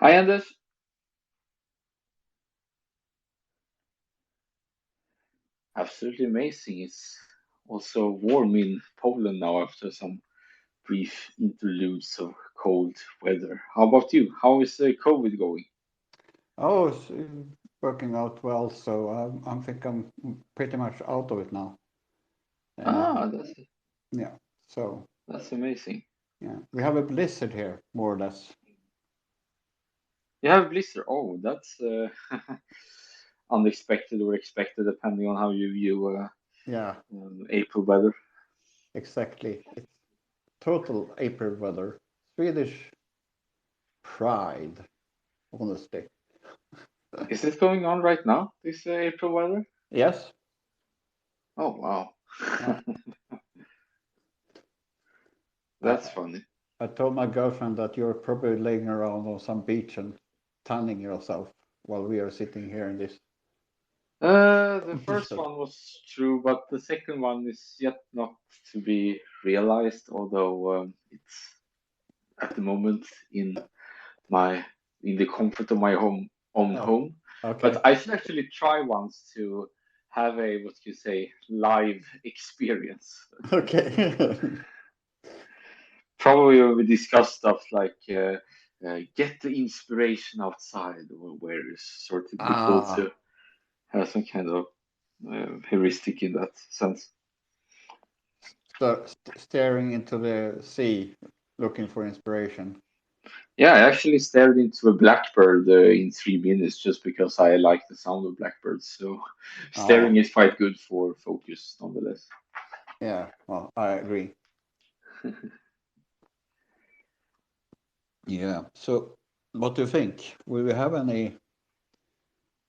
Hi, Anders. Absolutely amazing. It's also warm in Poland now after some brief interludes of cold weather. How about you? How is COVID going? Oh, it's working out well, so I think I'm pretty much out of it now. Uh, Ah, that's yeah, so that's amazing. yeah, we have a blizzard here, more or less. You have blizzard. Oh, that's unexpected or expected, depending on how you view Yeah, April weather. exactly. It's total April weather. Swedish pride, honestly. Is it going on right now? This April weather? Yes, Oh, wow. yeah. That's I, funny. I told my girlfriend that you're probably laying around on some beach and tanning yourself while we are sitting here in this The first blizzard. one was true, but the second one is yet not to be realized, although it's at the moment in my in the comfort of my own Oh, home. But okay. I should actually try once to have a what you say live experience. Okay. Probably when we discuss stuff like get the inspiration outside, or where it's sort of difficult Ah, to have some kind of heuristic in that sense. staring into the sea, looking for inspiration. Yeah, I actually stared into a blackbird in 3 minutes just because I like the sound of blackbirds. So staring Oh, is quite good for focus, nonetheless. yeah. Well, I agree. Yeah. So, what do you think? Will we have any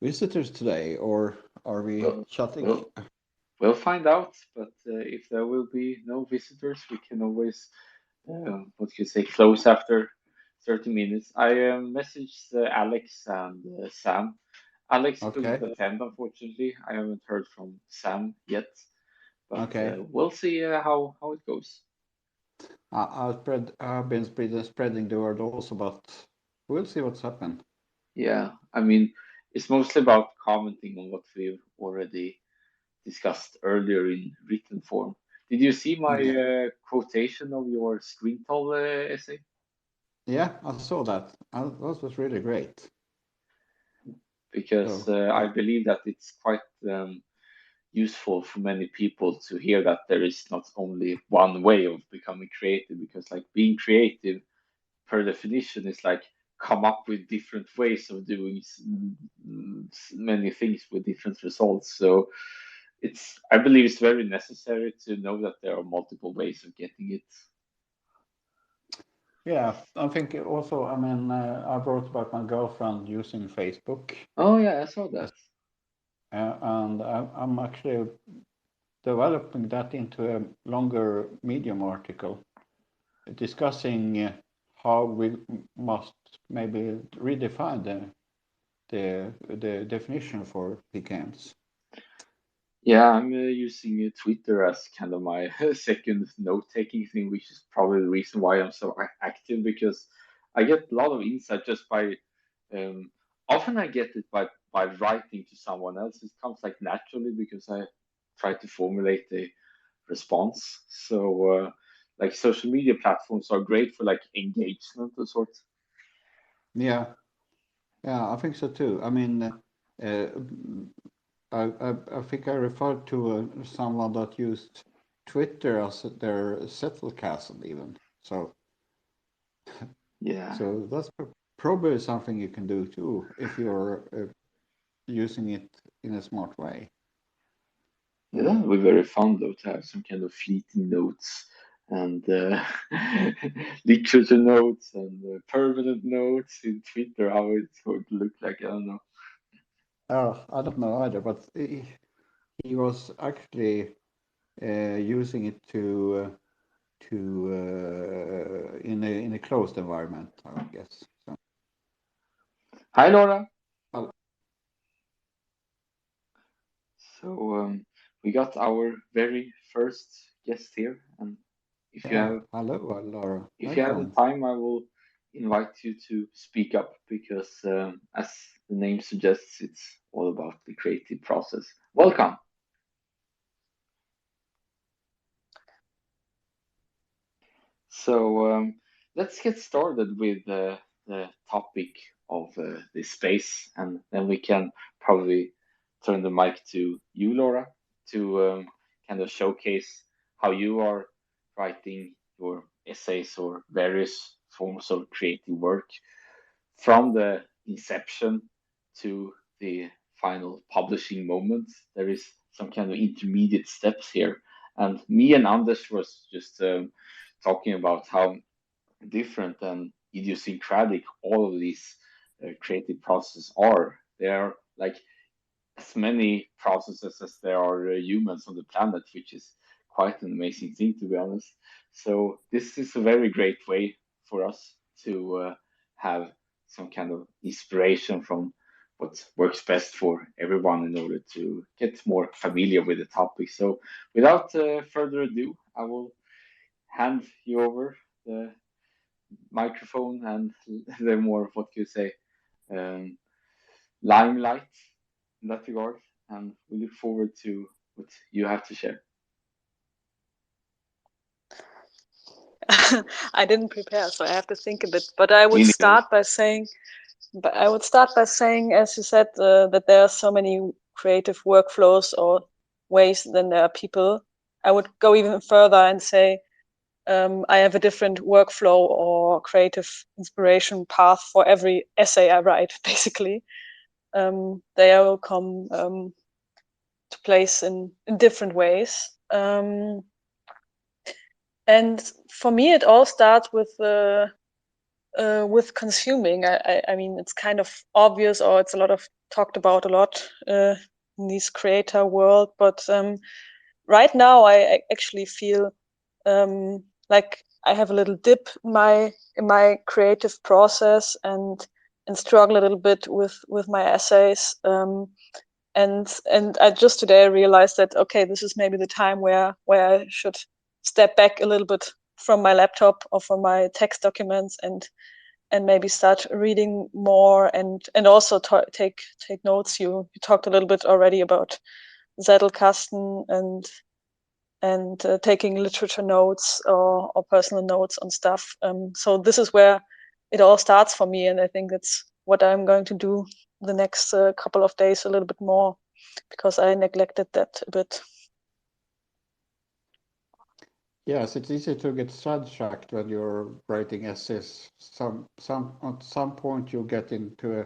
visitors today, or are we Well, chatting? well, we'll find out. But if there will be no visitors, we can always, what can you say, close after 30 minutes. I messaged Alex and Sam. Alex couldn't Okay. attend, unfortunately. I haven't heard from Sam yet, but Okay. we'll see how it goes. I've been spreading the word also, but we'll see what's happened. Yeah, I mean, it's mostly about commenting on what we've already discussed earlier in written form. Did you see my Yeah. quotation of your screen tall essay? Yeah, I saw that. That was really great. Because So, I believe that it's quite useful for many people to hear that there is not only one way of becoming creative, because like being creative per definition is like come up with different ways of doing many things with different results. So it's I believe it's very necessary to know that there are multiple ways of getting it. yeah, I think also, I mean, I wrote about my girlfriend using Facebook, Oh yeah, I saw as, that. and I'm actually developing that into a longer Medium article discussing how we must maybe redefine the definition for PKMs. Yeah, I'm using Twitter as kind of my second note-taking thing, which is probably the reason why I'm so active because I get a lot of insight just by. Um, Often I get it by writing to someone else. It comes like naturally because I try to formulate a response. So, like social media platforms are great for like engagement of sorts. Yeah, yeah, I think so too. I mean, uh, I think I referred to someone that used Twitter as their settle castle even. So Yeah, so that's probably something you can do too if you're using it in a smart way. yeah, that would be very fun though to have some kind of fleeting notes and literature notes and permanent notes in Twitter. How it's going to look like, I don't know. Oh, I don't know either, but he was actually using it to in a closed environment, I guess. So, Hi, Laura. oh, So we got our very first guest here, and if you yeah. have Hello, Laura. if you have the Welcome. time, I will invite you to speak up because, as the name suggests, it's all about the creative process. Welcome. So let's get started with the topic of this space, and then we can probably turn the mic to you, Laura, to kind of showcase how you are writing your essays or various forms of creative work from the inception to the final publishing moment. There is some kind of intermediate steps here, and me and Anders was just talking about how different and idiosyncratic all of these creative processes are. They are like as many processes as there are humans on the planet, which is quite an amazing thing, to be honest. So this is a very great way for us to have some kind of inspiration from what works best for everyone in order to get more familiar with the topic. So without further ado, I will hand you over the microphone and the more, what can you say, um, limelight in that regard. And we look forward to what you have to share. I didn't prepare, so I have to think a bit. But I would Me neither. start by saying, as you said, that there are so many creative workflows or ways than there are people. I would go even further and say I have a different workflow or creative inspiration path for every essay I write. Basically, they all come to place in different ways. And for me, it all starts with consuming. I mean, it's kind of obvious, or it's a lot of talked about a lot in this creator world. But right now, I actually feel like I have a little dip in my creative process and struggle a little bit with my essays. And I just today realized that okay, this is maybe the time where I should step back a little bit from my laptop or from my text documents and maybe start reading more and also take notes. You talked a little bit already about Zettelkasten and taking literature notes or personal notes on stuff. So this is where it all starts for me, and I think that's what I'm going to do the next couple of days a little bit more because I neglected that a bit. Yes, it's easy to get sidetracked when you're writing essays. At some point you get into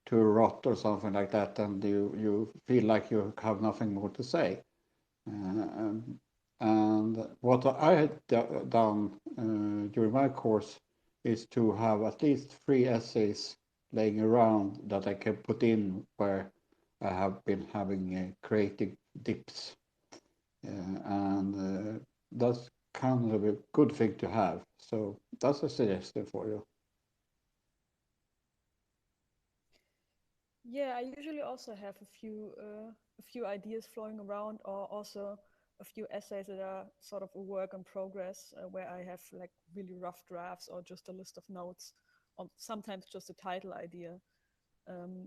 to a rut or something like that, and you feel like you have nothing more to say. Um, and what I had done during my course is to have at least 3 essays laying around that I can put in where I have been having creative dips, and that's kind of a good thing to have. So that's a suggestion for you. Yeah, I usually also have a few ideas flowing around, or also a few essays that are sort of a work in progress, where I have like really rough drafts or just a list of notes, or sometimes just a title idea.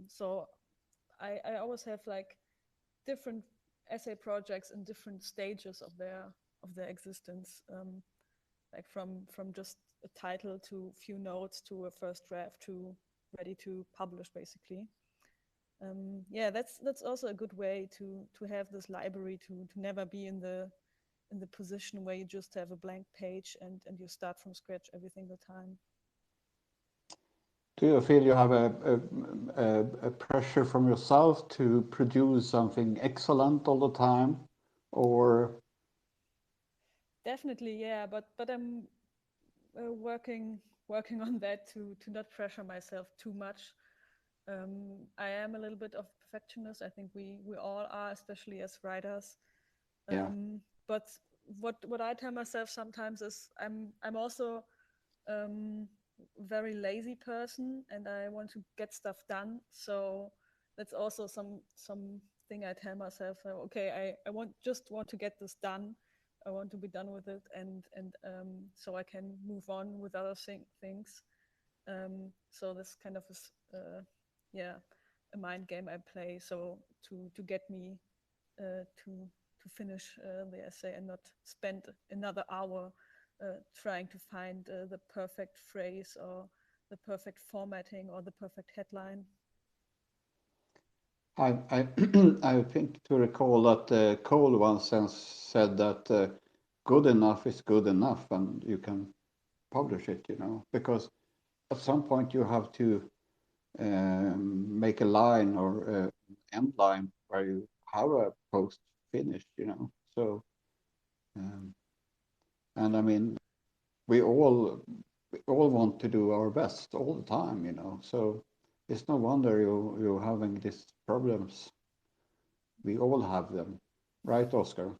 So I always have like different essay projects in different stages of their existence, like from just a title to few notes to a first draft to ready to publish, basically. Yeah, that's also a good way to have this library to never be in the position where you just have a blank page and you start from scratch every single time. Do you feel you have a pressure from yourself to produce something excellent all the time, or Definitely, yeah, but I'm working on that to not pressure myself too much. I am a little bit of a perfectionist. I think we all are, especially as writers. yeah? But what I tell myself sometimes is I'm also um, very lazy person and I want to get stuff done. So that's also something I tell myself. Okay, I want to get this done. I want to be done with it, and so I can move on with other things. So this kind of is, yeah, a mind game I play. So to get me to finish the essay and not spend another hour trying to find the perfect phrase or the perfect formatting or the perfect headline. I I think to recall that Cole once said that good enough is good enough, and you can publish it. Because at some point you have to make a line or end line where you have a post finished. So and I mean we all want to do our best all the time. So it's no wonder you're having these problems. We all have them, right, Oscar?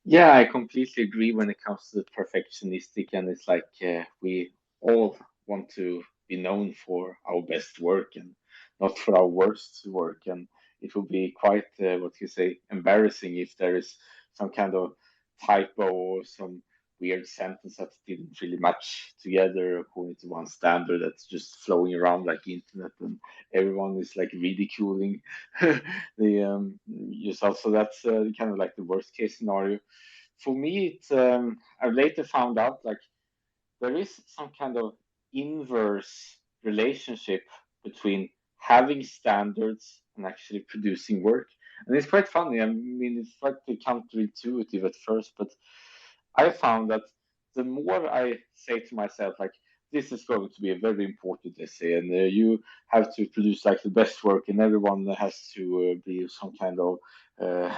Yeah, I completely agree when it comes to the perfectionistic, and it's like we all want to be known for our best work and not for our worst work. And it will be quite, what you say, embarrassing if there is some kind of typo or some weird sentence that didn't really match together according to one standard that's just flowing around like internet, and everyone is like ridiculing the yourself. So that's kind of like the worst case scenario. For me, I later found out like there is some kind of inverse relationship between having standards and actually producing work. And it's quite funny. I mean, it's quite counterintuitive at first, but I found that the more I say to myself, like, this is going to be a very important essay, and you have to produce like the best work, and everyone has to be some kind of uh,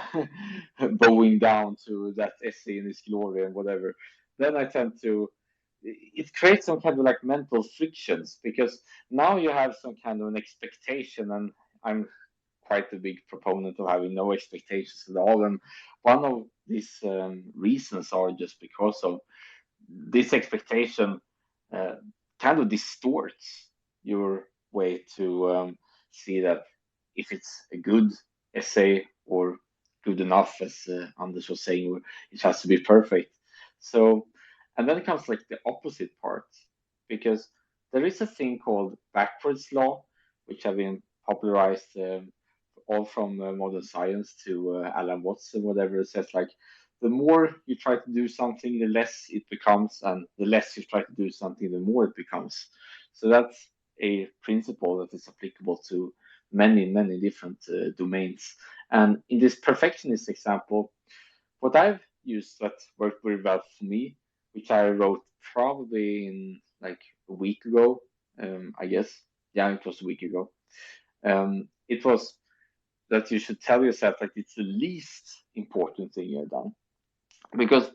bowing down to that essay in its glory and whatever. Then I tend to it creates some kind of like mental frictions because now you have some kind of an expectation, and I'm quite a big proponent of having no expectations at all. And one of these reasons are just because of this expectation uh, kind of distorts your way to see that if it's a good essay or good enough, as Anders was saying, it has to be perfect. So, and then comes like the opposite part, because there is a thing called backwards law, which have been popularized all from modern science to Alan Watson, whatever. It says like the more you try to do something, the less it becomes, and the less you try to do something, the more it becomes. So that's a principle that is applicable to many, many different domains. And in this perfectionist example, what I've used that worked very well for me, which I wrote probably in like a week ago, I guess. Yeah, it was a week ago. It was that you should tell yourself like it's the least important thing you've done. Because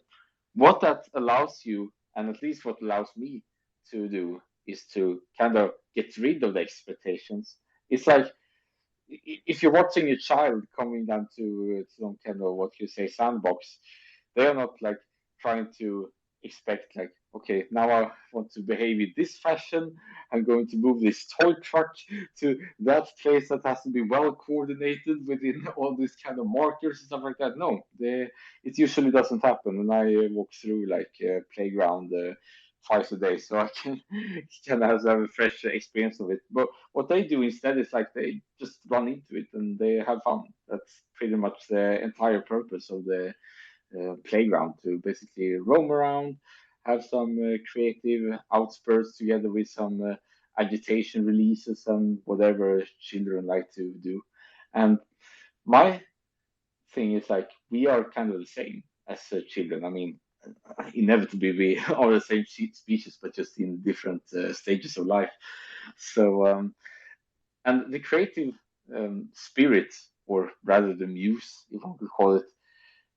what that allows you, and at least what allows me to do, is to kind of get rid of the expectations. It's like if you're watching a child coming down to some kind of what you say sandbox, they are not like trying to expect like, okay, now I want to behave in this fashion. I'm going to move this toy truck to that place that has to be well coordinated within all these kind of markers and stuff like that. No, it usually doesn't happen. And I walk through like playground twice a day, so I can kind of have a fresh experience of it. But what they do instead is like they just run into it and they have fun. That's pretty much the entire purpose of the playground, to basically roam around, have some creative outspurts together with some agitation releases and whatever children like to do. And my thing is like we are kind of the same as children. I mean, inevitably we are the same species, but just in different stages of life. So and the creative spirit, or rather the muse, if one could call it,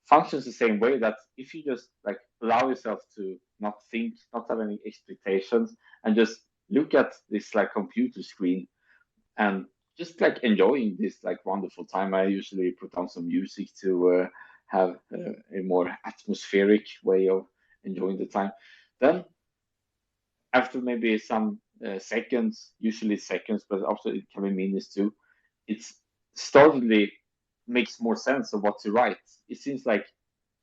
functions the same way. That if you just like allow yourself to not think, not have any expectations, and just look at this like computer screen and just like enjoying this like wonderful time. I usually put on some music to have a more atmospheric way of enjoying the time. Then after maybe some seconds, usually seconds, but after it can be minutes too, it's startlingly makes more sense of what to write. It seems like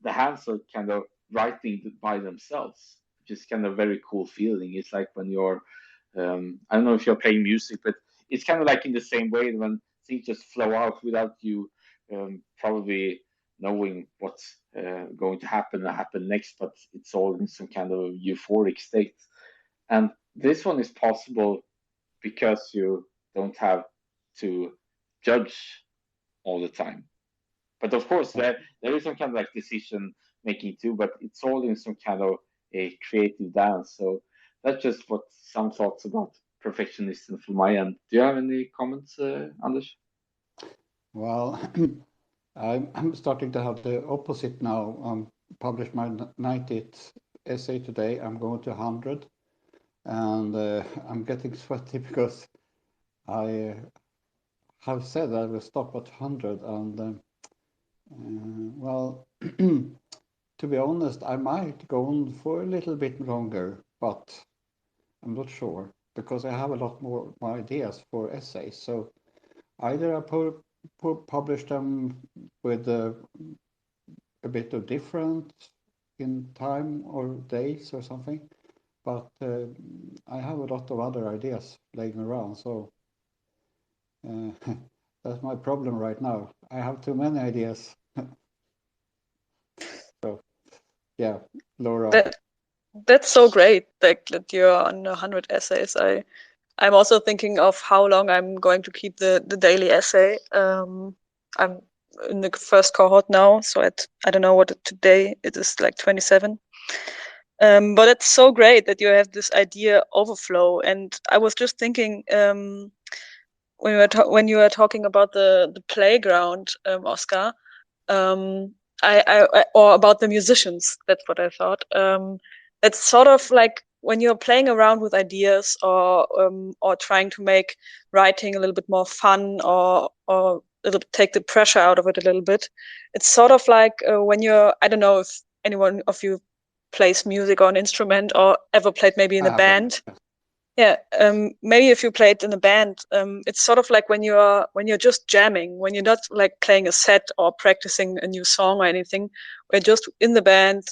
the hands are kind of writing by themselves, which is kind of a very cool feeling. It's like when you're, I don't know if you're playing music, but it's kind of like in the same way when things just flow out without you probably knowing what's going to happen next, but it's all in some kind of euphoric state. And this one is possible because you don't have to judge all the time. But of course, there is some kind of like decision making too, but it's all in some kind of a creative dance. So that's just what some thoughts about perfectionism from my end. Do you have any comments, Anders? Well, I'm starting to have the opposite now. Published my 90th essay today. I'm going to 100, and I'm getting sweaty because I have said I will stop at 100, and well, to be honest, I might go on for a little bit longer, but I'm not sure because I have a lot more ideas for essays. So either I publish them with a bit of different in time or days or something, but I have a lot of other ideas laying around. So that's my problem right now. I have too many ideas. So yeah, Laura. That's so great, like that you're on 100 essays. I'm also thinking of how long I'm going to keep the daily essay. I'm in the first cohort now, so I don't know what today it is, like 27. But it's so great that you have this idea overflow. And I was just thinking, when you were talking about the playground, Oscar, um, or about the musicians. That's what I thought. It's sort of like when you're playing around with ideas, or trying to make writing a little bit more fun, or take the pressure out of it a little bit. It's sort of like when you're, I don't know if anyone of you plays music or an instrument, or ever played maybe in I a have done. band. Yeah, maybe if you played in a band, it's sort of like when you're just jamming, when you're not like playing a set or practicing a new song or anything. We're just in the band,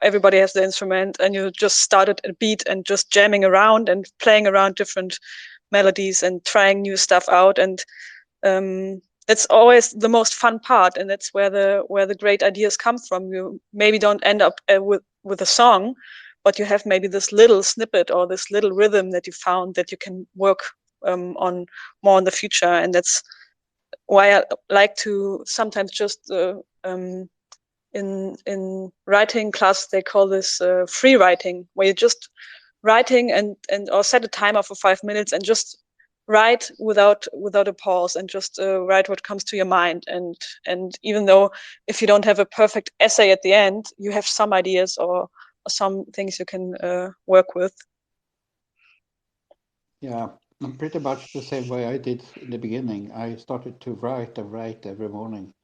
everybody has the instrument, and you just started a beat and just jamming around and playing around different melodies and trying new stuff out. And that's always the most fun part, and that's where the great ideas come from. You maybe don't end up with a song, but you have maybe this little snippet or this little rhythm that you found that you can work on more in the future. And that's why I like to sometimes just in writing class they call this free writing, where you're just writing and or set a timer for 5 minutes and just write without a pause, and just write what comes to your mind. And even though if you don't have a perfect essay at the end, you have some ideas or some things you can work with. Yeah, pretty much the same way I did in the beginning. I started to write and write every morning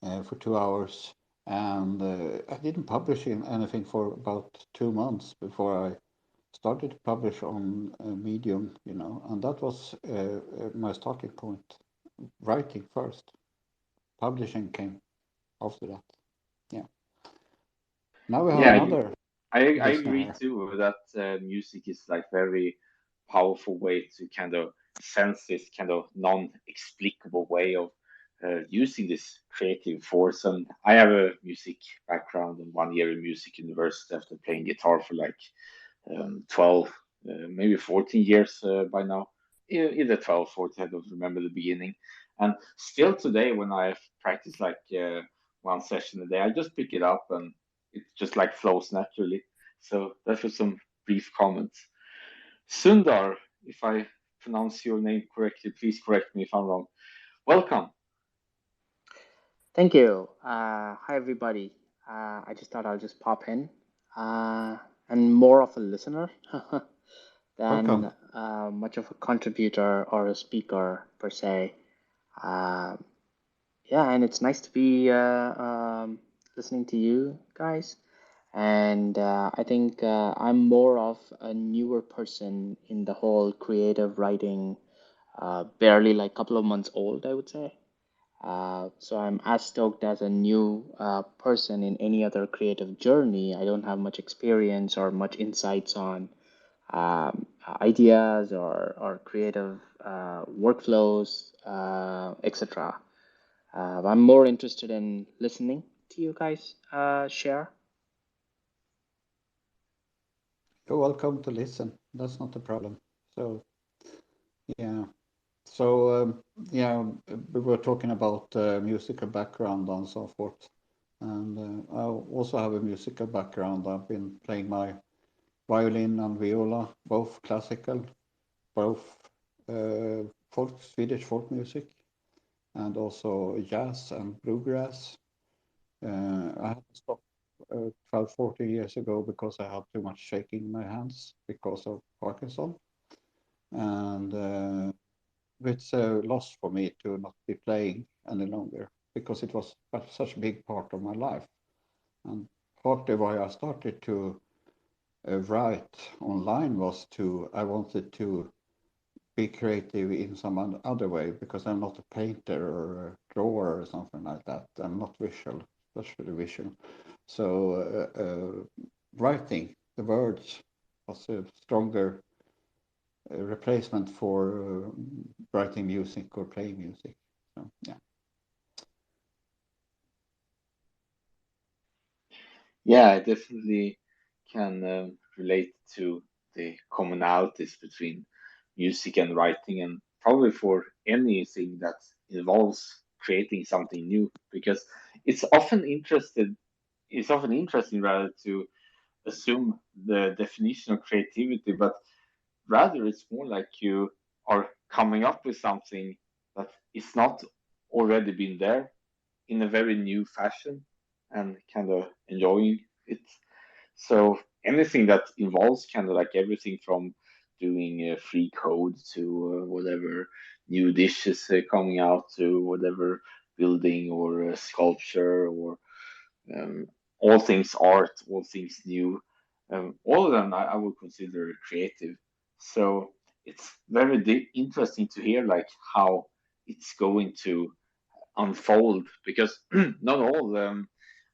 for 2 hours, and I didn't publish anything for about 2 months before I started to publish on Medium, and that was my starting point. Writing first, publishing came after that. Yeah. Now we have Yeah, another I listener agree here. too that music is like very powerful way to kind of sense this kind of non-explicable way of using this creative force. And I have a music background and 1 year in music university after playing guitar for like 12, maybe 14 years by now. Either 12, 14, I don't remember the beginning. And still today, when I practice like one session a day, I just pick it up and it just like flows naturally. So that was some brief comments. Sundar, if I pronounce your name correctly, please correct me if I'm wrong. Welcome. Thank you. Hi, everybody. I just thought I'll just pop in and more of a listener than Welcome. much of a contributor or a speaker per se. Uh, yeah, and it's nice to be listening to you guys. And I think I'm more of a newer person in the whole creative writing, barely like a couple of months old, I would say. So I'm as stoked as a new person in any other creative journey. I don't have much experience or much insights on ideas or creative workflows, etc. I'm more interested in listening to you guys share. You're welcome to listen. That's not a problem. So, yeah. So, yeah, we were talking about musical background and so forth. And I also have a musical background. I've been playing my violin and viola, both classical, both Swedish folk music, and also jazz and bluegrass. I had to stop 12, 14 years ago because I had too much shaking in my hands because of Parkinson. And it's a loss for me to not be playing any longer because it was such a big part of my life. And partly why I started to write online was I wanted to be creative in some other way because I'm not a painter or a drawer or something like that. I'm not visual, especially visual. So writing the words was a stronger replacement for writing music or playing music. So yeah. Yeah, I definitely can relate to the commonalities between music and writing, and probably for anything that involves creating something new, because it's often interesting rather to assume the definition of creativity, but rather it's more like you are coming up with something that is not already been there in a very new fashion and kind of enjoying it. So anything that involves kind of like everything from doing free code to whatever new dishes coming out to whatever building or sculpture or um, all things art, all things new, all of them I would consider creative. So it's very interesting to hear like how it's going to unfold because not all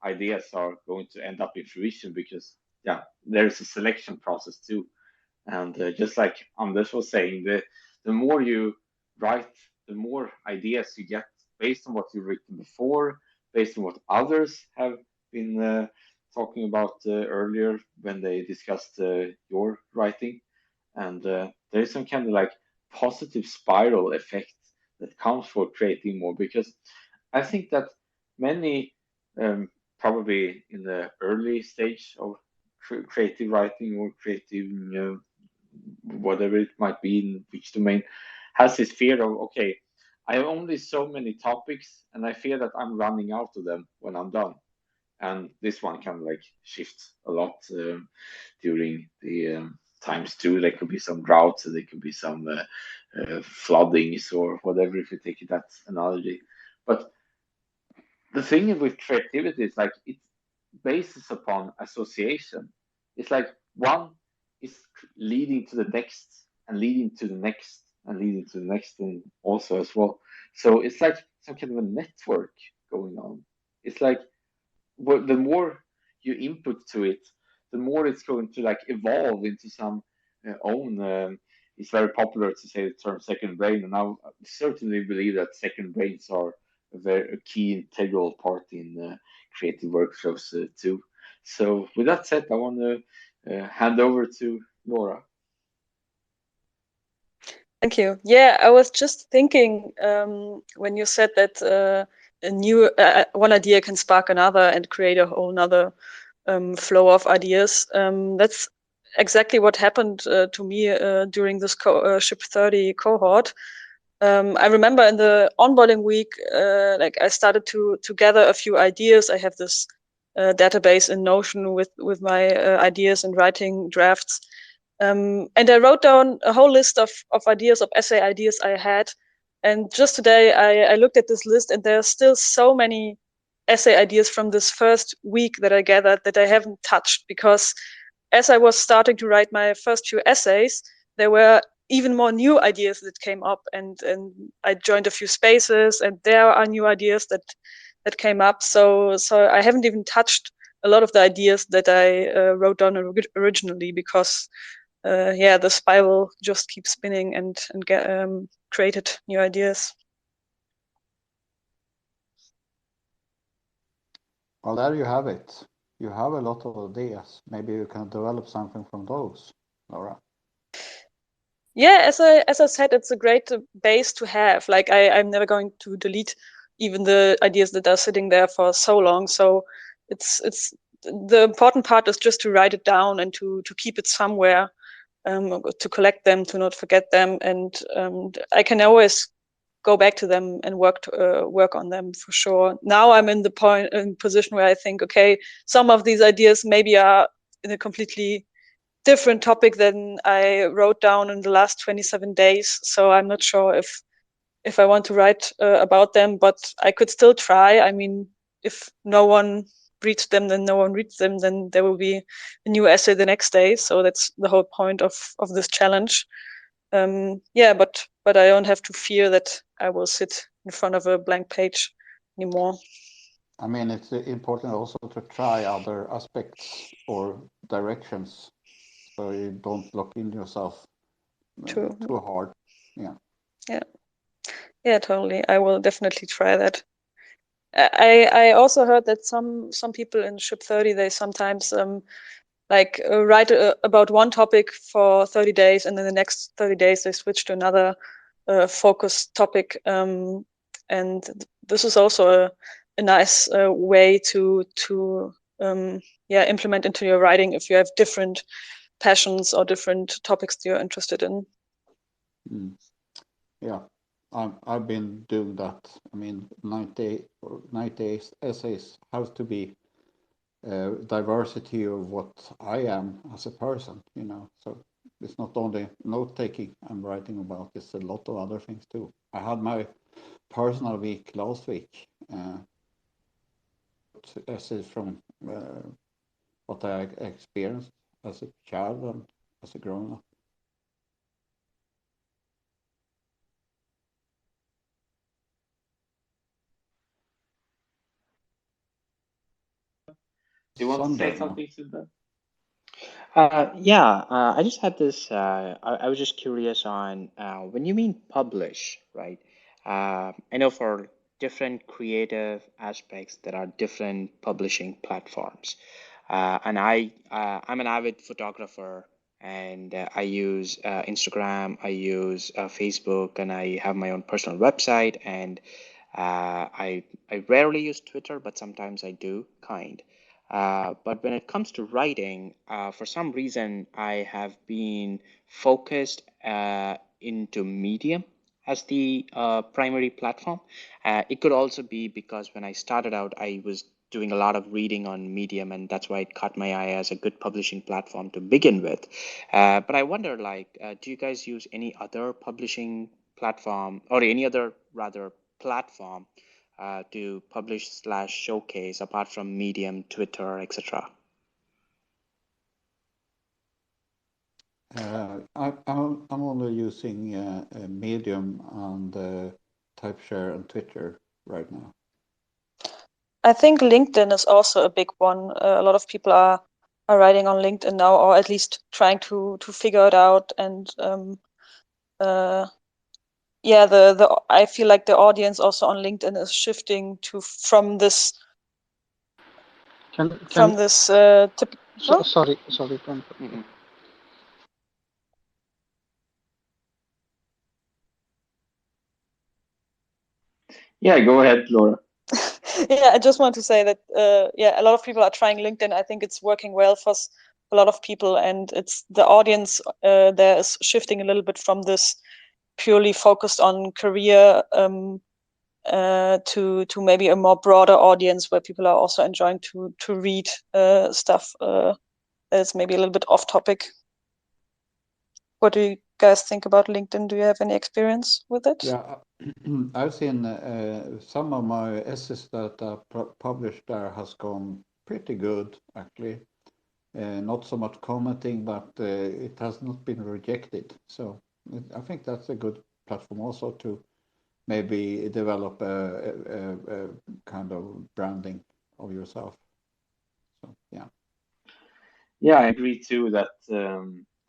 ideas are going to end up in fruition because yeah there's a selection process too, and just like Anders was saying, the more you write, the more ideas you get based on what you've written before, based on what others have been talking about earlier when they discussed your writing, and there is some kind of like positive spiral effect that comes for creating more because I think that many probably in the early stage of creative writing or creative whatever it might be in which domain has this fear of okay, I have only so many topics and I fear that I'm running out of them when I'm done, and this one can like shift a lot during the times too. There could be some droughts, there could be some floodings or whatever if you take that analogy. But the thing with creativity is like it bases upon association. It's like one is leading to the next and leading to the next and leading to the next one also as well. So it's like some kind of a network going on. It's like the more you input to it, the more it's going to like evolve into some own. It's very popular to say the term second brain, and I certainly believe that second brains are a key integral part in creative workshops too. So with that said, I want to hand over to Laura. Thank you. Yeah, I was just thinking when you said that a new one idea can spark another and create a whole nother flow of ideas. That's exactly what happened to me during this Ship 30 cohort. I remember in the onboarding week, like I started to gather a few ideas. I have this database in Notion with my ideas and writing drafts. And I wrote down a whole list of ideas, of essay ideas I had. And just today, I looked at this list, and there are still so many essay ideas from this first week that I gathered that I haven't touched because as I was starting to write my first few essays, there were even more new ideas that came up, and I joined a few spaces, and there are new ideas that came up. So I haven't even touched a lot of the ideas that I wrote down originally, because the spiral just keeps spinning and created new ideas. Well, there you have it. You have a lot of ideas. Maybe you can develop something from those, Laura. Yeah, as I said, it's a great base to have. Like I'm never going to delete even the ideas that are sitting there for so long. So it's the important part is just to write it down and to keep it somewhere, to collect them, to not forget them, and I can always go back to them and work on them for sure. Now I'm in the position where I think, okay, some of these ideas maybe are in a completely different topic than I wrote down in the last 27 days. So I'm not sure if I want to write about them, but I could still try. I mean, if no one reads them, then no one reads them. Then there will be a new essay the next day. So that's the whole point of this challenge. But I don't have to fear that I will sit in front of a blank page anymore. I mean, it's important also to try other aspects or directions, so you don't lock in yourself True. too hard. Yeah. Yeah, totally. I will definitely try that. I also heard that some people in Ship 30, they sometimes write about one topic for 30 days, and then the next 30 days they switch to another focus topic. And this is also a nice way to implement into your writing if you have different passions or different topics that you're interested in. Yeah, I've been doing that. I mean, 90 essays have to be diversity of what I am as a person, you know. So it's not only note taking I'm writing about, it's a lot of other things too. I had my personal week last week, essays from what I experienced as a child and as a grown up. Do you want to say Sunday, something to that? I just had this. I was just curious on when you mean publish, right? I know for different creative aspects, there are different publishing platforms. And I'm an avid photographer, and I use Instagram, I use Facebook, and I have my own personal website. And I rarely use Twitter, but sometimes I do, kind. But when it comes to writing, for some reason, I have been focused into Medium as the primary platform. It could also be because when I started out, I was doing a lot of reading on Medium, and that's why it caught my eye as a good publishing platform to begin with. But I wonder, do you guys use any other publishing platform, or any other rather platform to publish slash showcase apart from Medium, Twitter, etc.? I'm only using Medium and TypeShare and Twitter right now. I think LinkedIn is also a big one. A lot of people are writing on LinkedIn now, or at least trying to figure it out. And I feel like the audience also on LinkedIn is shifting to from this Sorry. Yeah, go ahead, Laura. Yeah, I just want to say that a lot of people are trying LinkedIn. I think it's working well for a lot of people, and it's the audience there is shifting a little bit from this purely focused on career to maybe a more broader audience where people are also enjoying to read stuff that's maybe a little bit off topic. What do you guys think about LinkedIn? Do you have any experience with it? Yeah, I've seen some of my essays that are published there has gone pretty good, actually. Not so much commenting, but it has not been rejected. So I think that's a good platform also to maybe develop a kind of branding of yourself. So yeah. Yeah, I agree too that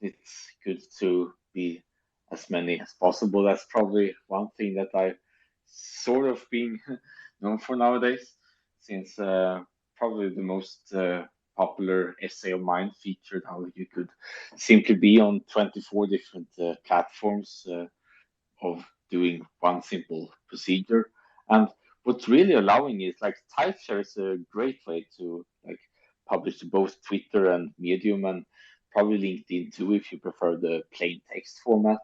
it's good to be as many as possible. That's probably one thing that I sort of being known for nowadays, since probably the most popular essay of mine featured how you could simply be on 24 different platforms of doing one simple procedure. And what's really allowing is like Typeshare is a great way to like publish to both Twitter and Medium and probably LinkedIn too if you prefer the plain text format.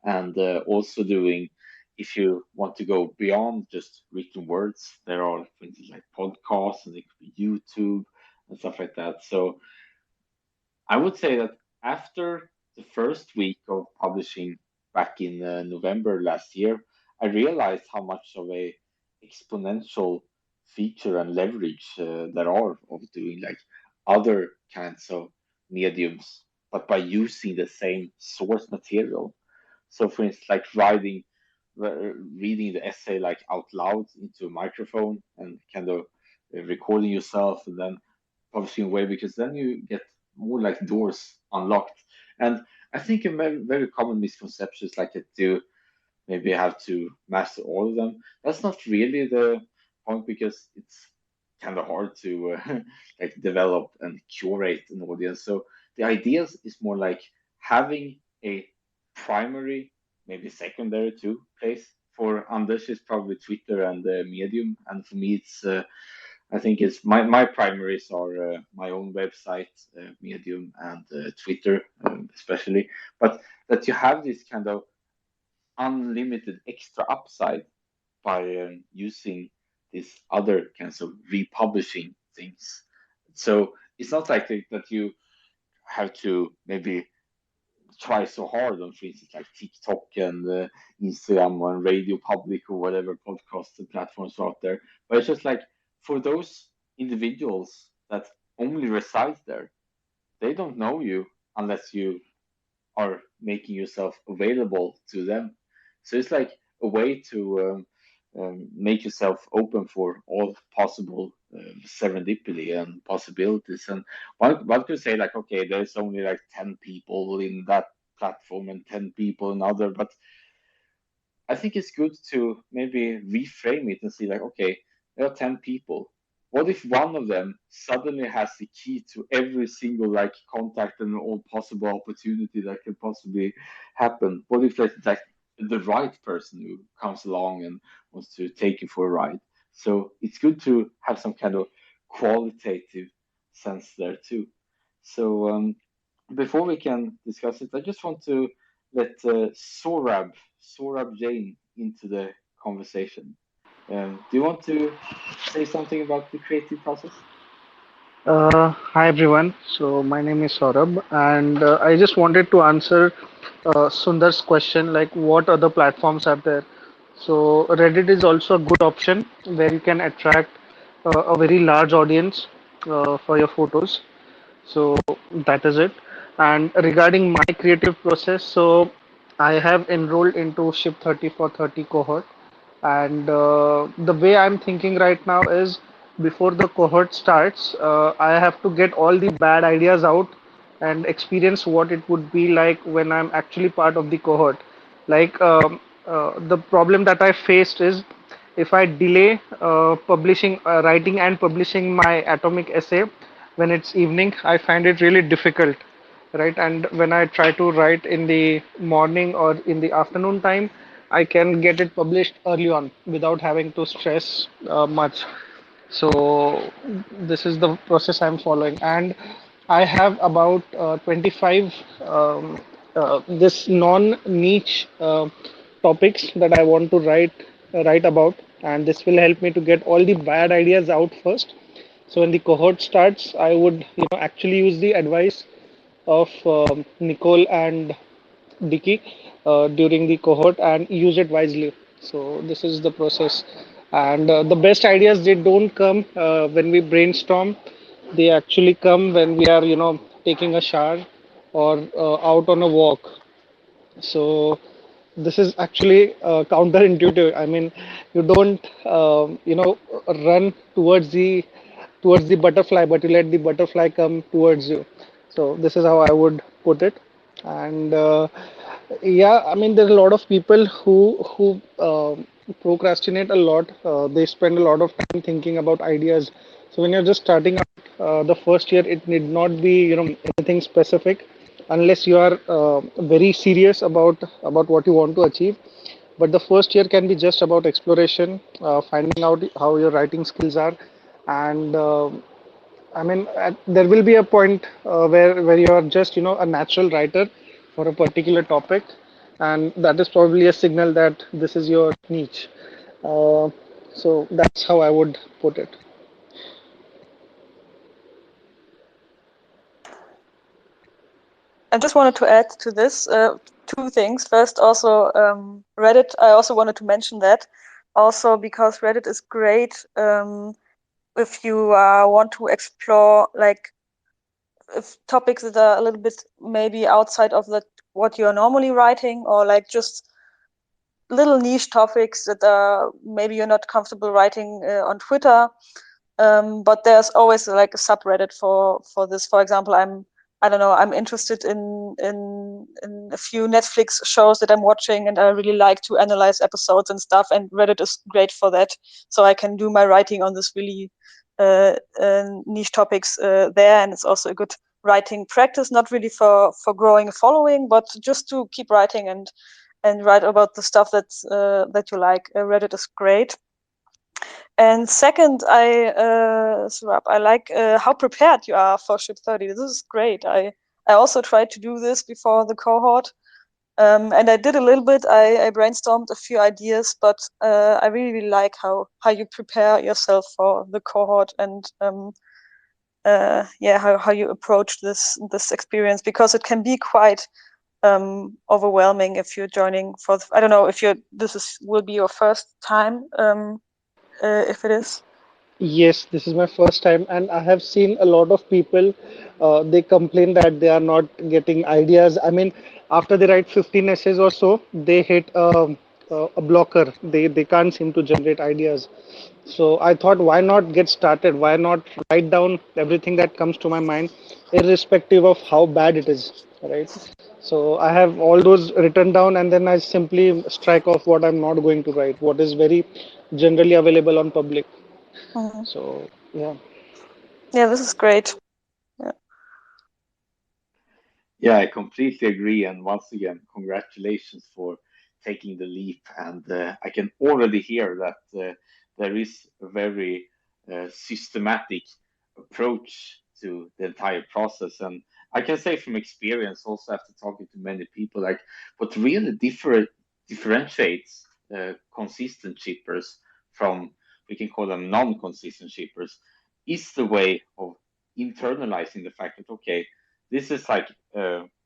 And also doing if you want to go beyond just written words, there are for instance like podcasts and it could be YouTube and stuff like that. So I would say that after the first week of publishing back in November last year, I realized how much of a exponential feature and leverage there are of doing like other kinds of mediums, but by using the same source material. So, for instance, like reading the essay like out loud into a microphone and kind of recording yourself and then publishing away because then you get more like doors unlocked. And I think a very common misconception is like that you maybe have to master all of them. That's not really the point because it's kind of hard to like develop and curate an audience. So the idea is more like having a primary, maybe secondary too place. For Anders, it's probably Twitter and Medium, and for me, it's I think it's my primaries are my own website, Medium, and Twitter, especially. But that you have this kind of unlimited extra upside by using these other kinds of republishing things. So it's not like that you have to maybe try so hard on, for instance, like TikTok and Instagram and Radio Public or whatever podcast and platforms are out there. But it's just like for those individuals that only reside there, they don't know you unless you are making yourself available to them. So it's like a way to make yourself open for all possible serendipity and possibilities. And one could say like, okay, there's only like 10 people in that platform and 10 people in other, but I think it's good to maybe reframe it and see like, okay, there are 10 people. What if one of them suddenly has the key to every single like contact and all possible opportunity that can possibly happen? What if that's like the right person who comes along and wants to take you for a ride? So it's good to have some kind of qualitative sense there too. So before we can discuss it, I just want to let Sorab Jain into the conversation. Do you want to say something about the creative process? Hi everyone. So my name is Saurabh, and I just wanted to answer Sundar's question, like what other platforms are there. So Reddit is also a good option where you can attract a very large audience for your photos. So that is it. And regarding my creative process, so I have enrolled into Ship 30 for 30 cohort, and the way I'm thinking right now is before the cohort starts, I have to get all the bad ideas out and experience what it would be like when I'm actually part of the cohort. Like the problem that I faced is if I delay writing and publishing my atomic essay when it's evening, I find it really difficult, right? And when I try to write in the morning or in the afternoon time, I can get it published early on without having to stress much. So this is the process I'm following, and I have about 25 this non-niche topics that I want to write about, and this will help me to get all the bad ideas out first. So when the cohort starts, I would actually use the advice of Nicole and Dicky during the cohort and use it wisely. So this is the process. And the best ideas, they don't come when we brainstorm. They actually come when we are taking a shower or out on a walk. So this is actually counterintuitive. I mean, you don't run towards the butterfly, but you let the butterfly come towards you. So this is how I would put it. And yeah, I mean, there are a lot of people who procrastinate a lot. They spend a lot of time thinking about ideas. So when you're just starting out, the first year, it need not be anything specific, unless you are very serious about what you want to achieve. But the first year can be just about exploration, finding out how your writing skills are, and I mean, there will be a point where you are just, a natural writer for a particular topic, and that is probably a signal that this is your niche. Uh, so that's how I would put it. I just wanted to add to this two things. First, also Reddit. I also wanted to mention that also because Reddit is great if you want to explore like if topics that are a little bit maybe outside of what you're normally writing, or like just little niche topics that maybe you're not comfortable writing on Twitter. But there's always like a subreddit for this. For example, I don't know, I'm interested in a few Netflix shows that I'm watching, and I really like to analyze episodes and stuff. And Reddit is great for that, so I can do my writing on this really niche topics there, and it's also a good writing practice, not really for growing a following, but just to keep writing and write about the stuff that you like. Reddit is great. And second, Surab, I like how prepared you are for Ship 30. This is great. I also tried to do this before the cohort, and I did a little bit. I brainstormed a few ideas, but I really like how you prepare yourself for the cohort, and yeah, how you approach this experience, because it can be quite overwhelming if you're joining for. I don't know if will be your first time. If it is. Yes, this is my first time, and I have seen a lot of people. They complain that they are not getting ideas. I mean, after they write 15 essays or so, they hit a blocker. They can't seem to generate ideas. So I thought, why not get started? Why not write down everything that comes to my mind, irrespective of how bad it is, right? So I have all those written down, and then I simply strike off what I'm not going to write, what is very generally available on public. Mhm. So yeah. Yeah, this is great. Yeah. Yeah, I completely agree. And once again, congratulations for taking the leap. And I can already hear that there is a very systematic approach to the entire process. And I can say from experience, also after talking to many people, like what really differentiates consistent shippers from, we can call them non-consistent shippers, is the way of internalizing the fact that, okay, this is like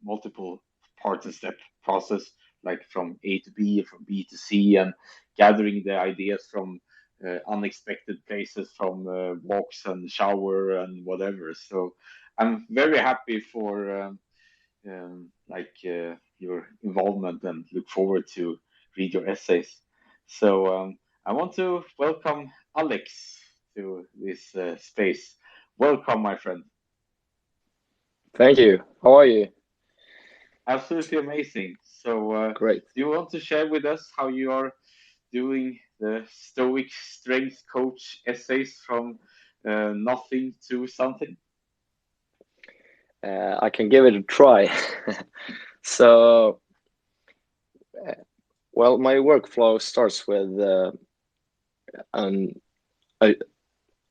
multiple parts and step process, like from A to B, from B to C, and gathering the ideas from unexpected places, from walks and shower and whatever. So I'm very happy for your involvement and look forward to read your essays. So I want to welcome Alex to this space. Welcome, my friend. Thank you. How are you? Absolutely amazing. So, Great. do you want to share with us how you are doing the Stoic Strength Coach essays from nothing to something? I can give it a try. So, well, my workflow starts with an, a,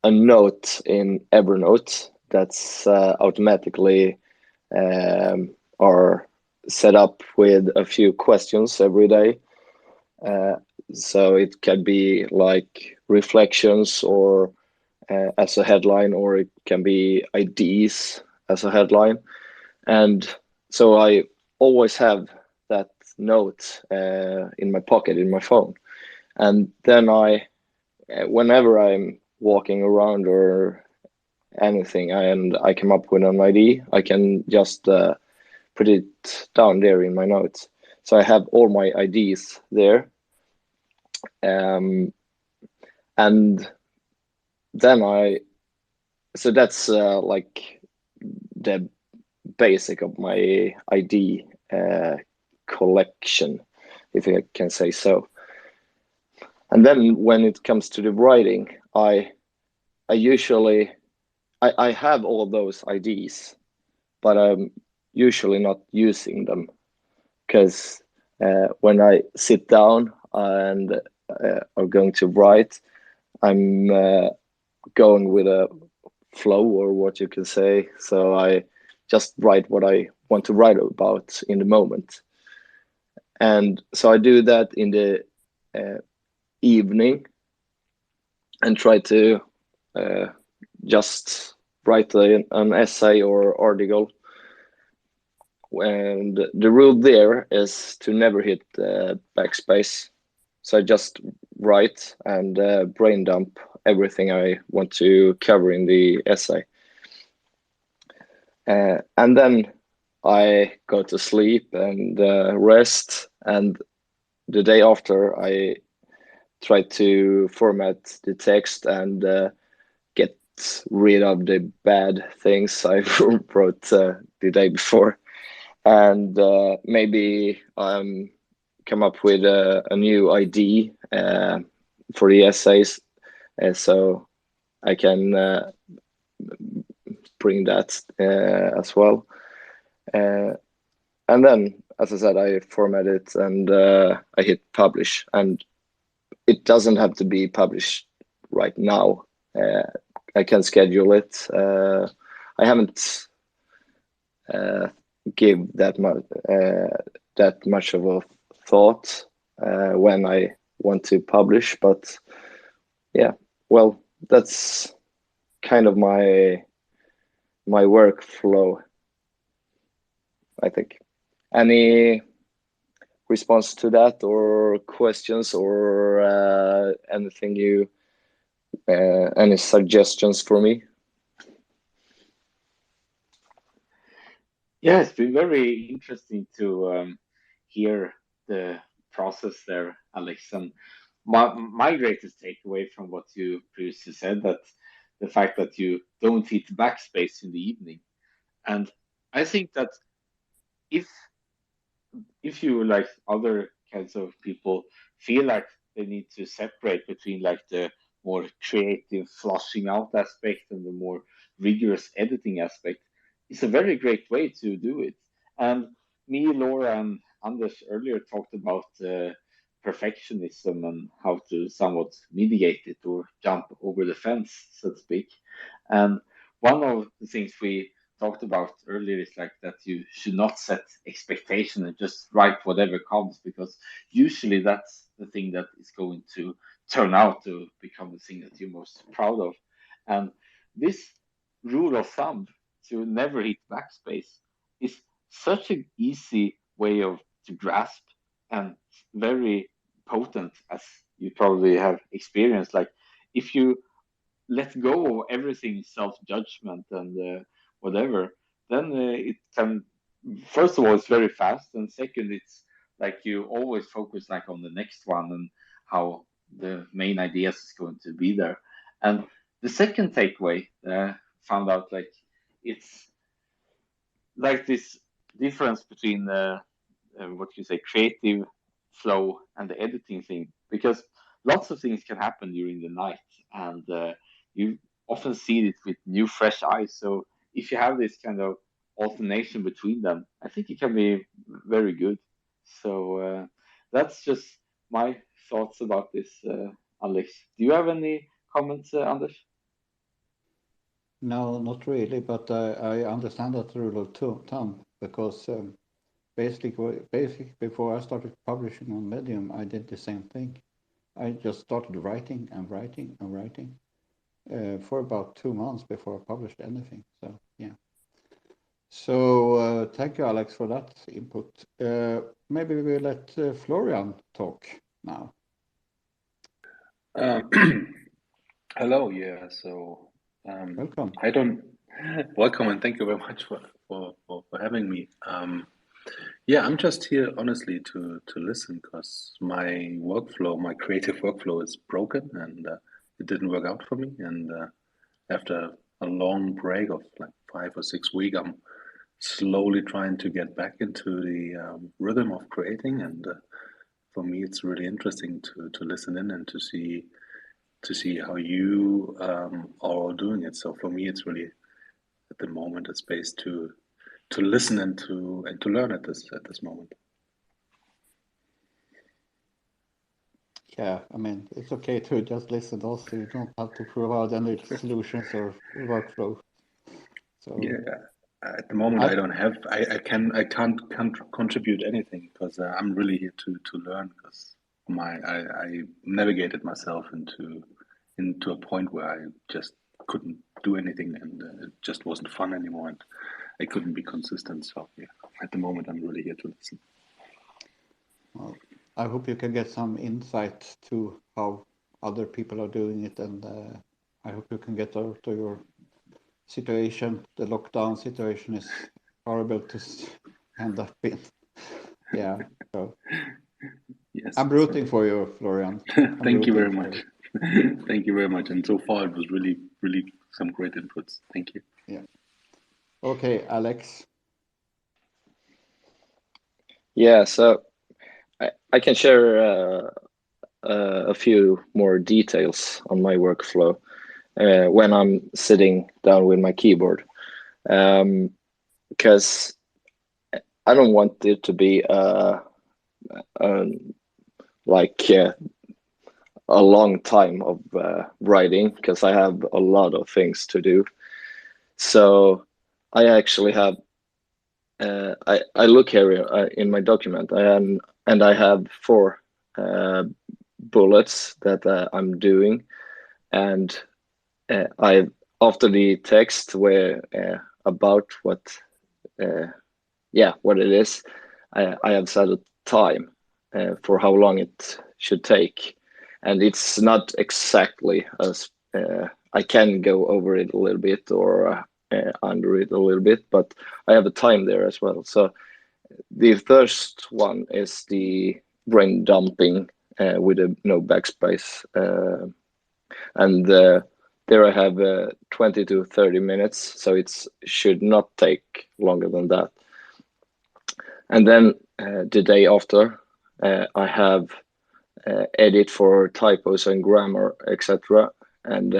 a note in Evernote that's automatically are set up with a few questions every day. Uh, so it can be like reflections or as a headline, or it can be ideas as a headline. And so I always have that note in my pocket in my phone. And then whenever I'm walking around or anything, and I come up with an idea, I can just put it down there in my notes. So I have all my ideas there, and then so that's like the basic of my ID collection, if I can say so. And then when it comes to the writing, I usually I have all those IDs, but I'm usually not using them, because when I sit down and are going to write, I'm going with a flow, or what you can say. So I just write what I want to write about in the moment. And so I do that in the evening and try to just write an essay or article. And the rule there is to never hit backspace. So I just write and brain dump everything I want to cover in the essay. And then I go to sleep and rest. And the day after, I try to format the text and get rid of the bad things I wrote the day before. And maybe come up with a new idea for the essays, so I can bring that as well. And then, as I said, I format it and I hit publish. And it doesn't have to be published right now. I can schedule it. I haven't give that much of a thought when I want to publish, but yeah, well, that's kind of my workflow, I think. Any response to that, or questions, or anything any suggestions for me? Yeah, it's been very interesting to hear the process there, Alex. And my greatest takeaway from what you previously said, that the fact that you don't hit backspace in the evening. And I think that if you, like other kinds of people, feel like they need to separate between like the more creative flushing out aspect and the more rigorous editing aspect, it's a very great way to do it. And me, Laura, and Anders earlier talked about perfectionism and how to somewhat mitigate it or jump over the fence, so to speak. And one of the things we talked about earlier is like that you should not set expectation and just write whatever comes, because usually that's the thing that is going to turn out to become the thing that you're most proud of. And this rule of thumb to never hit backspace is such an easy way of to grasp, and very potent, as you probably have experienced. Like if you let go of everything self-judgment and whatever, then it can, first of all, it's very fast, and second, it's like you always focus like on the next one and how the main ideas is going to be there. And the second takeaway found out, like, it's like this difference between what you say, creative flow and the editing thing, because lots of things can happen during the night, and you often see it with new, fresh eyes. So if you have this kind of alternation between them, I think it can be very good. So that's just my thoughts about this, Alex. Do you have any comments, Anders? No, not really, but I understand that rule of thumb, because basically before I started publishing on Medium, I did the same thing. I just started writing and writing and writing for about 2 months before I published anything. So yeah. So thank you, Alex, for that input. Maybe we let Florian talk now. Hello, yeah. So Welcome. welcome, and thank you very much for having me. Yeah, I'm just here honestly to listen because my workflow, my creative workflow is broken and it didn't work out for me. And after a long break of like 5 or 6 weeks, I'm slowly trying to get back into the rhythm of creating. And for me, it's really interesting to listen in and to see how you are all doing it. So for me, it's really at the moment a space to listen and to learn at this moment. Yeah, I mean, it's okay to just listen also. You don't have to provide any solutions or workflow. So Yeah, at the moment I don't have. I can't contribute anything because I'm really here to learn because I navigated myself into a point where I just couldn't do anything and it just wasn't fun anymore and I couldn't be consistent. So yeah, at the moment I'm really here to listen. well, I hope you can get some insight to how other people are doing it, and I hope you can get out of your situation. The lockdown situation is horrible to end up in. Yeah, so Yes. I'm rooting for you, Florian. Thank you very much. Thank you very much. And so far it was really, really some great inputs. Thank you. Yeah. Okay, Alex. Yeah, so I can share a few more details on my workflow when I'm sitting down with my keyboard, because I don't want it to be like a long time of writing, because I have a lot of things to do. So I actually have I look here in my document, and I have 4 bullets that I'm doing, and I after the text where about what what it is, I have set a time for how long it should take, and it's not exactly as I can go over it a little bit or under it a little bit, but I have a time there as well. So the first one is the brain dumping with no backspace, and there I have 20 to 30 minutes, so it should not take longer than that. And then the day after, I have edit for typos and grammar, etc. And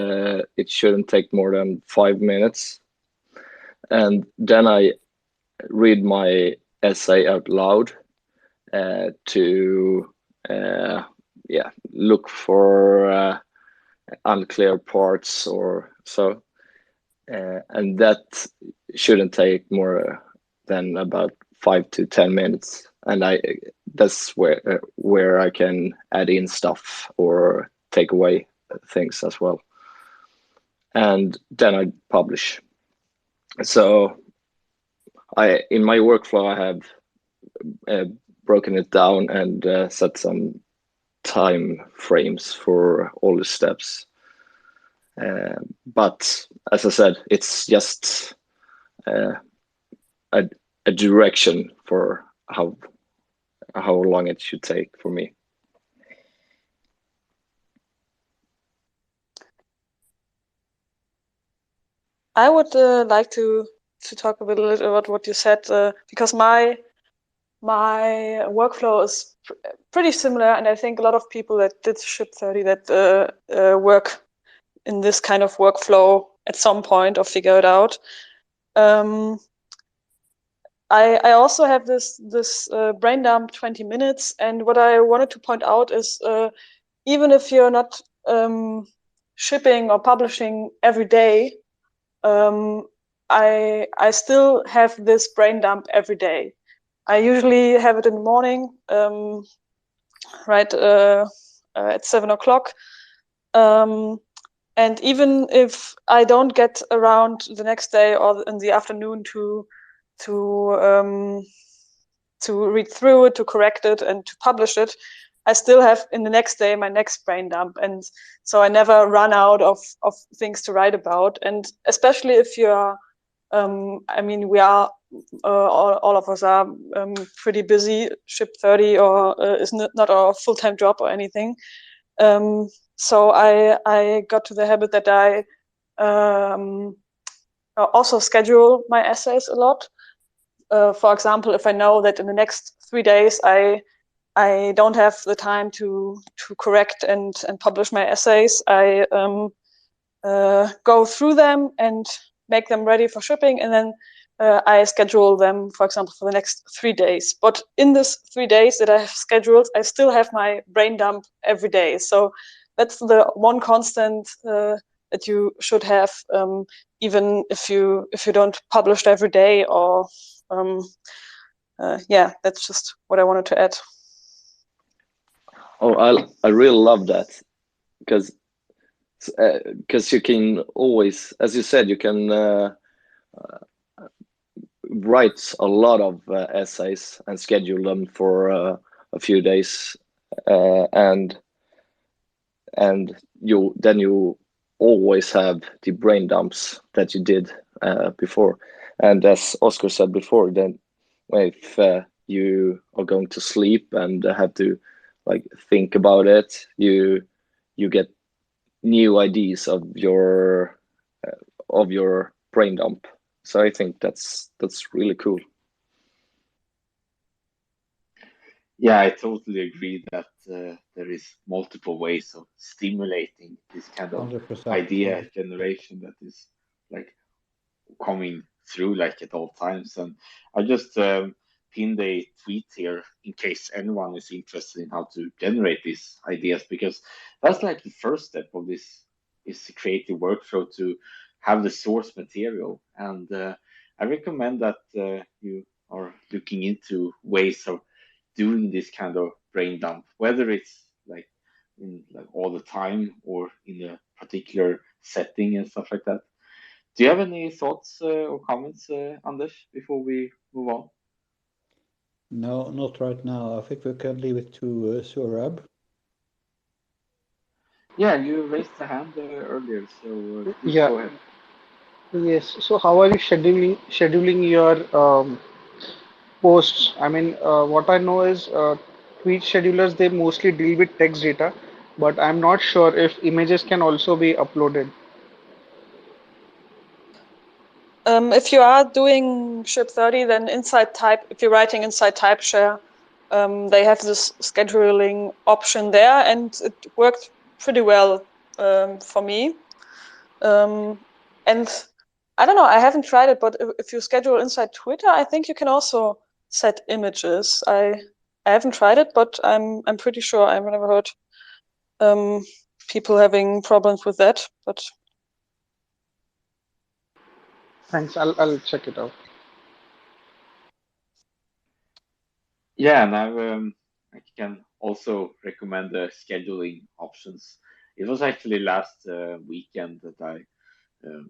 it shouldn't take more than 5 minutes. And then I read my essay out loud to look for unclear parts or so. And that shouldn't take more than about 5 to 10 minutes, and that's where I can add in stuff or take away things as well, and then I publish. So in my workflow I have broken it down and set some time frames for all the steps, but as I said, it's just a direction for how long it should take for me. I would like to talk a little bit about what you said, because my workflow is pretty similar, and I think a lot of people that did Ship 30 that work in this kind of workflow at some point or figure it out. I also have this brain dump 20 minutes, and what I wanted to point out is even if you're not shipping or publishing every day, I still have this brain dump every day. I usually have it in the morning, right at 7 o'clock. And even if I don't get around the next day or in the afternoon to read through it, to correct it, and to publish it, I still have in the next day my next brain dump, and so I never run out of things to write about. And especially if you're, I mean, we are all of us are pretty busy. Ship 30 or is not our full-time job or anything. So I got to the habit that I also schedule my essays a lot. For example, if I know that in the next 3 days I don't have the time to correct and publish my essays, I go through them and make them ready for shipping, and then I schedule them, for example, for the next 3 days. But in this 3 days that I have scheduled, I still have my brain dump every day. So that's the one constant that you should have, even if you don't publish every day. Or yeah, that's just what I wanted to add. Oh, I really love that, because you can always, as you said, you can write a lot of essays and schedule them for a few days, and you always have the brain dumps that you did before. And as Oscar said before, then if you are going to sleep and have to like think about it, you get new ideas of your brain dump. So I think that's really cool. Yeah, I totally agree that there is multiple ways of stimulating this kind of 100%. idea generation that is like coming through like at all times. And I just pinned a tweet here in case anyone is interested in how to generate these ideas, because that's like the first step of this is creative workflow, to have the source material. And I recommend that you are looking into ways of doing this kind of brain dump, whether it's like in like all the time or in a particular setting and stuff like that. Do you have any thoughts or comments, Anders, before we move on? No, not right now. I think we can leave it to Surab. Yeah, you raised the hand earlier, so please Yeah, go ahead. yes. So how are you scheduling your posts? I mean, what I know is tweet schedulers, they mostly deal with text data, but I'm not sure if images can also be uploaded. If you are doing Ship 30, then inside type, if you're writing inside TypeShare, they have this scheduling option there, and it worked pretty well for me. And I don't know, I haven't tried it, but if you schedule inside Twitter, I think you can also set images. I haven't tried it, but I'm pretty sure. I've never heard people having problems with that. But Thanks, I'll check it out. Yeah, and I can also recommend the scheduling options. It was actually last weekend that I um,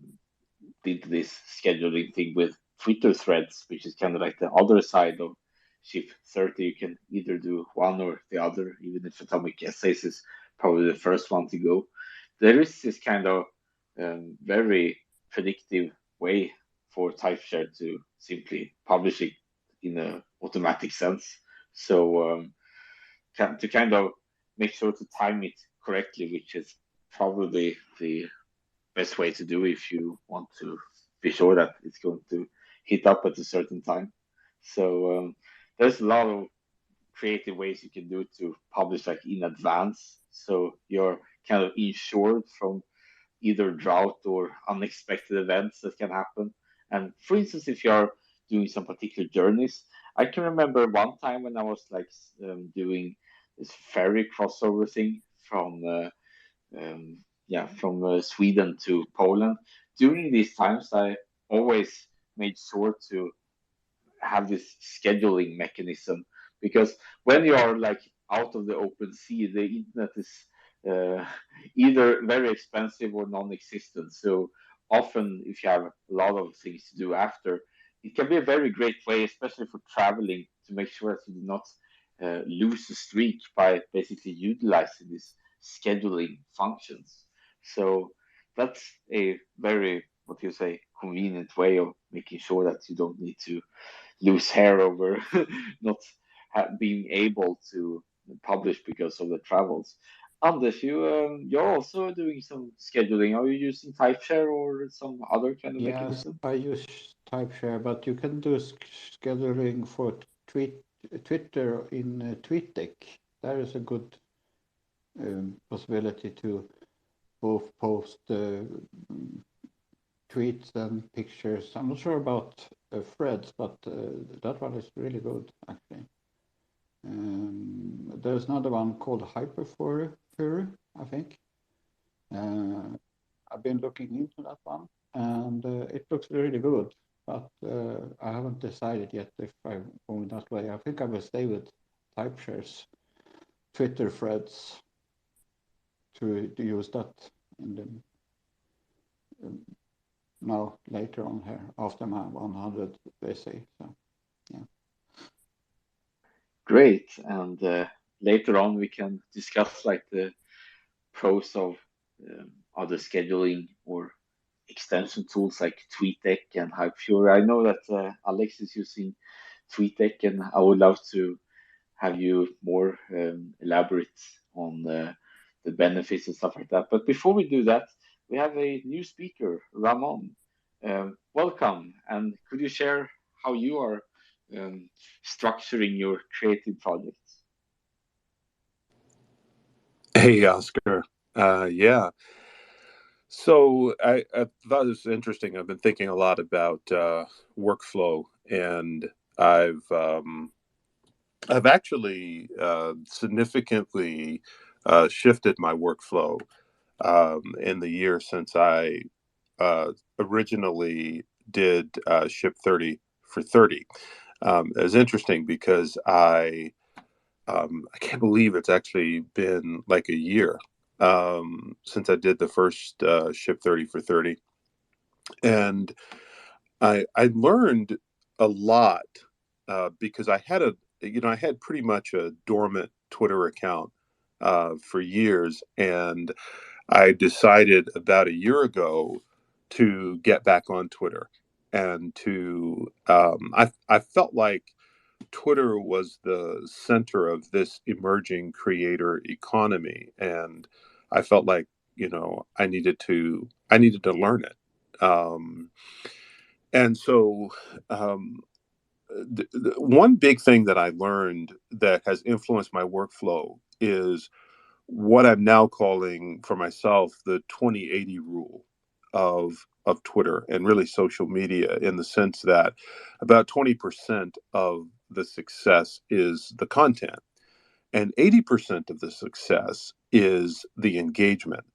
did this scheduling thing with Twitter threads, which is kind of like the other side of Shift 30. You can either do one or the other, even if Atomic Essays is probably the first one to go. There is this kind of very predictive way for TypeShare to simply publish it in an automatic sense. So to kind of make sure to time it correctly, which is probably the best way to do if you want to be sure that it's going to hit up at a certain time. So there's a lot of creative ways you can do to publish like in advance, so you're kind of insured from either drought or unexpected events that can happen. And for instance, if you're doing some particular journeys, I can remember one time when I was like doing this ferry crossover thing from from Sweden to Poland. During these times, I always made sure to have this scheduling mechanism, because when you are like out of the open sea, the internet is uh, either very expensive or non-existent. So often, if you have a lot of things to do after, it can be a very great way, especially for traveling, to make sure that you do not lose the streak by basically utilizing these scheduling functions. So that's a very, what you say, convenient way of making sure that you don't need to lose hair over not being able to publish because of the travels. Anders, you're also doing some scheduling. Are you using TypeShare or some other kind of Yes, mechanism? I use TypeShare, but you can do scheduling for Twitter in TweetDeck. There is a good possibility to both post tweets and pictures. I'm not sure about threads, but that one is really good, actually. There's another one called Hyperfury, I think. I've been looking into that one, and it looks really good, but I haven't decided yet if I'm going that way. I think I will stay with TypeShare's Twitter threads to use that in the now later on here after my 100 essay. So yeah. Great. And later on, we can discuss like the pros of other scheduling or extension tools like TweetDeck and Hypefury. I know that Alex is using TweetDeck, and I would love to have you more elaborate on the benefits and stuff like that. But before we do that, we have a new speaker, Ramon. Welcome, and could you share how you are structuring your creative projects? Hey, Oscar. Yeah. So I thought this was interesting. I've been thinking a lot about workflow, and I've um, I've actually significantly shifted my workflow in the year since I originally did Ship 30 for 30. It was interesting because I can't believe it's actually been like a year since I did the first Ship 30 for 30. And I learned a lot because I had pretty much a dormant Twitter account for years. And I decided about a year ago to get back on Twitter and I felt like Twitter was the center of this emerging creator economy, and I felt like I needed to learn it, and so one big thing that I learned that has influenced my workflow is what I'm now calling for myself the 2080 rule of Twitter and really social media, in the sense that about 20% of the success is the content and 80% of the success is the engagement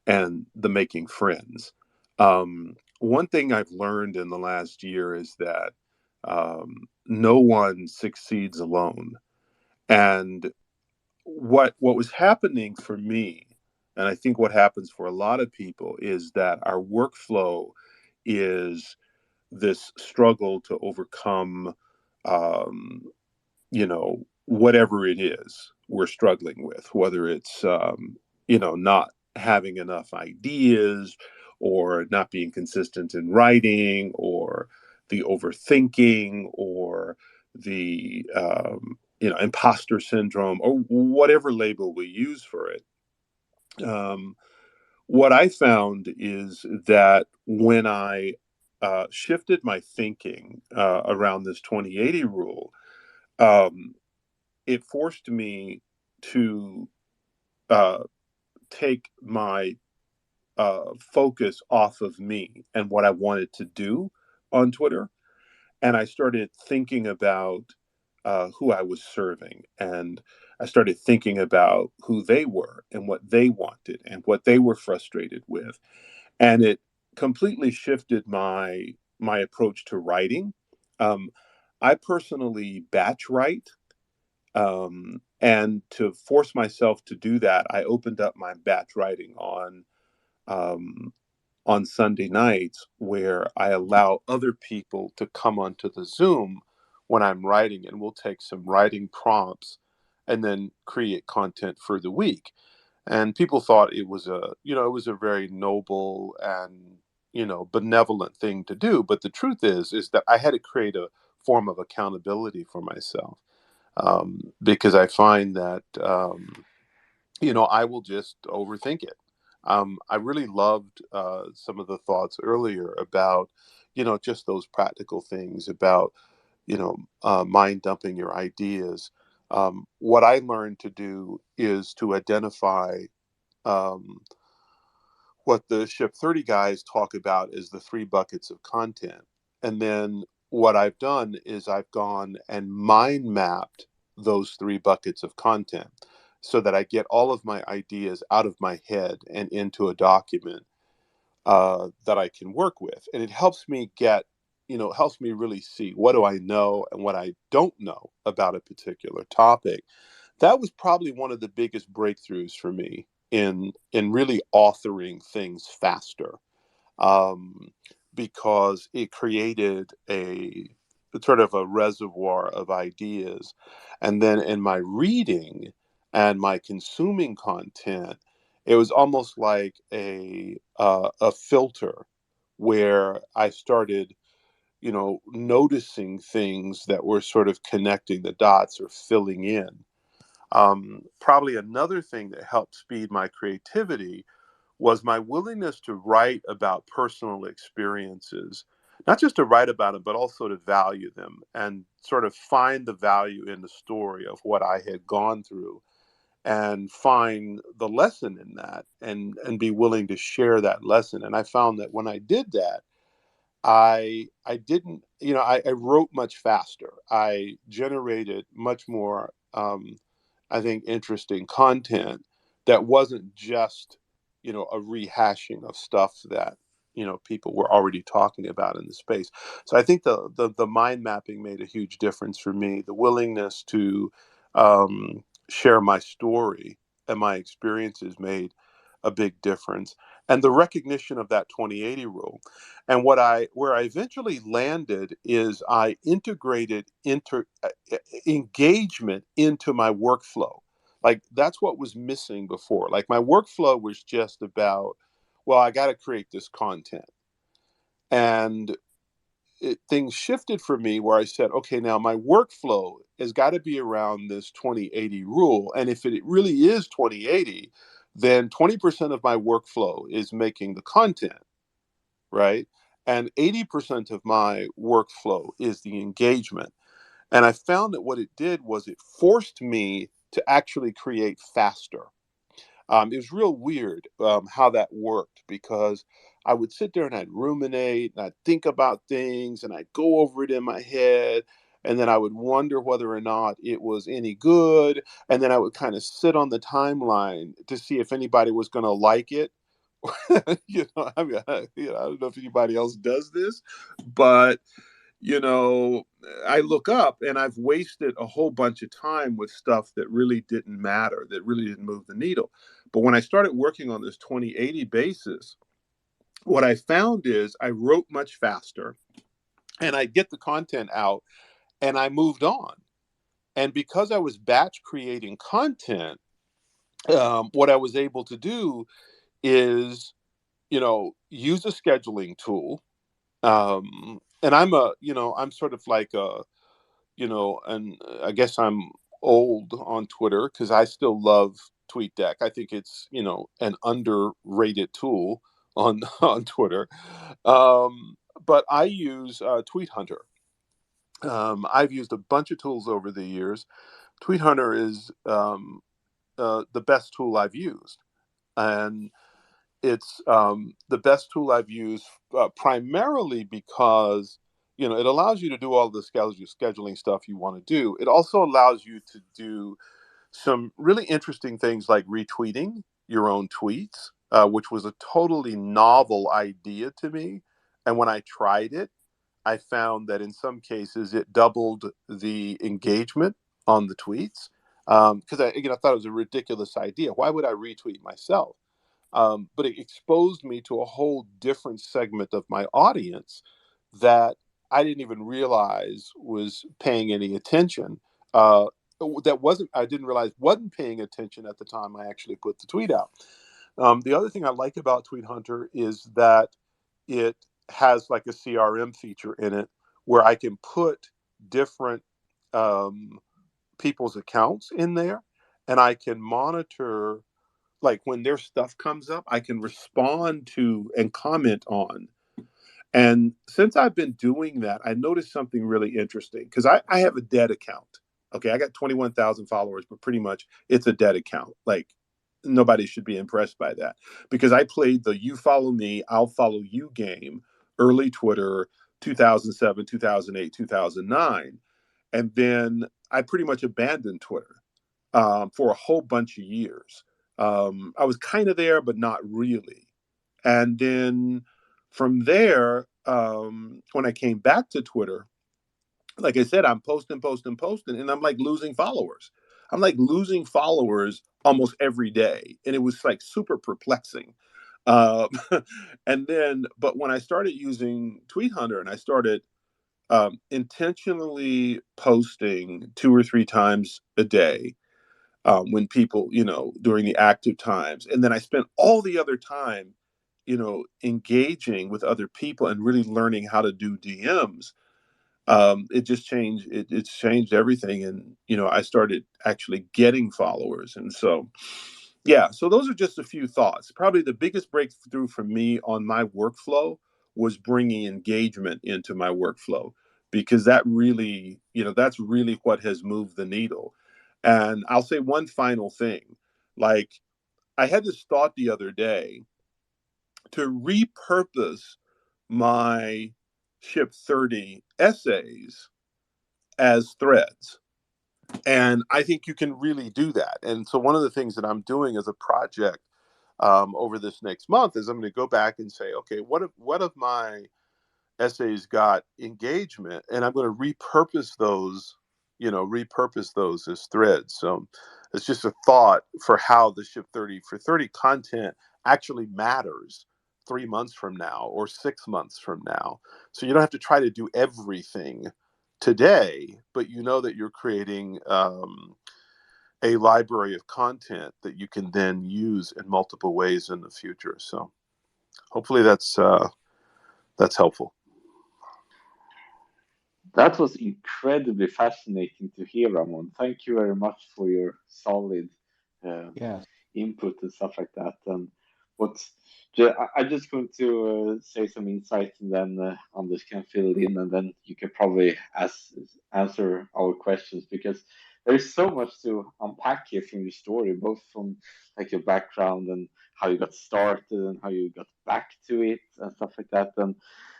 and the making friends. One thing I've learned in the last year is that no one succeeds alone. And what was happening for me, and I think what happens for a lot of people, is that our workflow is this struggle to overcome, um, whatever it is we're struggling with, whether it's, not having enough ideas or not being consistent in writing or the overthinking or the, imposter syndrome or whatever label we use for it. Um, what I found is that when I shifted my thinking around this 2080 rule, um, it forced me to uh, take my focus off of me and what I wanted to do on Twitter. And I started thinking about who I was serving. And I started thinking about who they were and what they wanted and what they were frustrated with. And it completely shifted my approach to writing. Um, I personally batch write, and to force myself to do that, I opened up my batch writing um, on Sunday nights, where I allow other people to come onto the Zoom when I'm writing, and we'll take some writing prompts and then create content for the week. And people thought it was a very noble and benevolent thing to do. But the truth is that I had to create a form of accountability for myself, because I find that, I will just overthink it. I really loved some of the thoughts earlier about, just those practical things about, mind dumping your ideas. What I learned to do is to identify um, what the Ship 30 guys talk about as the three buckets of content. And then what I've done is I've gone and mind mapped those three buckets of content so that I get all of my ideas out of my head and into a document that I can work with. And it helps me helps me really see what do I know and what I don't know about a particular topic. That was probably one of the biggest breakthroughs for me in really authoring things faster, um, because it created a sort of a reservoir of ideas. And then in my reading and my consuming content, it was almost like a filter where I started, noticing things that were sort of connecting the dots or filling in. Probably another thing that helped speed my creativity was my willingness to write about personal experiences, not just to write about them, but also to value them and sort of find the value in the story of what I had gone through and find the lesson in that and be willing to share that lesson. And I found that when I did that, I didn't, I wrote much faster. I generated much more, I think, interesting content that wasn't just, a rehashing of stuff that, people were already talking about in the space. So I think the mind mapping made a huge difference for me. The willingness to share my story and my experiences made a big difference. And the recognition of that 2080 rule. And where I eventually landed is I integrated engagement into my workflow. Like that's what was missing before. Like my workflow was just about, well, I got to create this content. And things shifted for me where I said, okay, now my workflow has got to be around this 2080 rule. And if it really is 2080, then 20% of my workflow is making the content, right? And 80% of my workflow is the engagement. And I found that what it did was it forced me to actually create faster. It was real weird how that worked because I would sit there and I'd ruminate and I'd think about things and I'd go over it in my head. And then I would wonder whether or not it was any good. And then I would kind of sit on the timeline to see if anybody was going to like it. I mean, I don't know if anybody else does this, but you know, I look up and I've wasted a whole bunch of time with stuff that really didn't matter, that really didn't move the needle. But when I started working on this 2080 basis, what I found is I wrote much faster and I get the content out and I moved on. And because I was batch creating content, what I was able to do is, use a scheduling tool. And I'm sort of like and I guess I'm old on Twitter because I still love TweetDeck. I think it's, an underrated tool on on Twitter. But I use Tweet Hunter. I've used a bunch of tools over the years. Tweet Hunter is the best tool I've used, and it's the best tool I've used primarily because it allows you to do all the scheduling stuff you want to do. It also allows you to do some really interesting things like retweeting your own tweets, which was a totally novel idea to me. And when I tried it, I found that in some cases it doubled the engagement on the tweets because I thought it was a ridiculous idea. Why would I retweet myself? But it exposed me to a whole different segment of my audience that I didn't even realize was paying any attention. I didn't realize wasn't paying attention at the time I actually put the tweet out. The other thing I like about Tweet Hunter is that it has like a CRM feature in it where I can put different people's accounts in there, and I can monitor, like when their stuff comes up, I can respond to and comment on. And since I've been doing that, I noticed something really interesting because I have a dead account. Okay, I got 21,000 followers, but pretty much it's a dead account. Like nobody should be impressed by that because I played the you follow me, I'll follow you game early Twitter, 2007, 2008, 2009. And then I pretty much abandoned Twitter for a whole bunch of years. I was kind of there, but not really. And then from there, when I came back to Twitter, like I said, I'm posting, and I'm like losing followers. I'm like losing followers almost every day. And it was like super perplexing. Uh, and then, but when I started using Tweet Hunter and I started intentionally posting 2 or 3 times a day, when people, during the active times. And then I spent all the other time, engaging with other people and really learning how to do DMs. It just changed. It's changed everything. And, I started actually getting followers. And so, yeah, so those are just a few thoughts. Probably the biggest breakthrough for me on my workflow was bringing engagement into my workflow because that really, that's really what has moved the needle. And I'll say one final thing. Like, I had this thought the other day to repurpose my Ship 30 essays as threads. And I think you can really do that. And so one of the things that I'm doing as a project over this next month is I'm going to go back and say, okay, what of my essays got engagement, and I'm going to repurpose those as threads. So it's just a thought for how the Ship 30 for 30 content actually matters 3 months from now or 6 months from now. So you don't have to try to do everything today, but you know that you're creating a library of content that you can then use in multiple ways in the future. So hopefully that's helpful. That was incredibly fascinating to hear, Ramon. Thank you very much for your solid uh, Yes. input and stuff like that. And what I just going to say some insight, and then Anders can fill it in, and then you can probably answer our questions because there's so much to unpack here from your story, both from like your background and how you got started and how you got back to it and stuff like that. And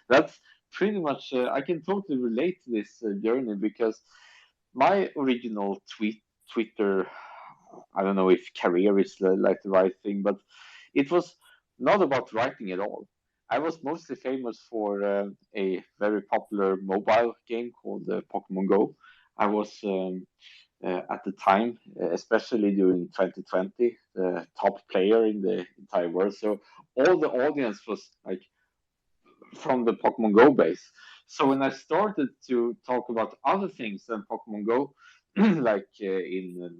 that's pretty much I can totally relate to this journey because my original Twitter, I don't know if career is like the right thing, but it was not about writing at all. I was mostly famous for a very popular mobile game called Pokemon Go. I was at the time, especially during 2020, the top player in the entire world. So all the audience was like from the Pokemon Go base. So when I started to talk about other things than Pokemon Go, like in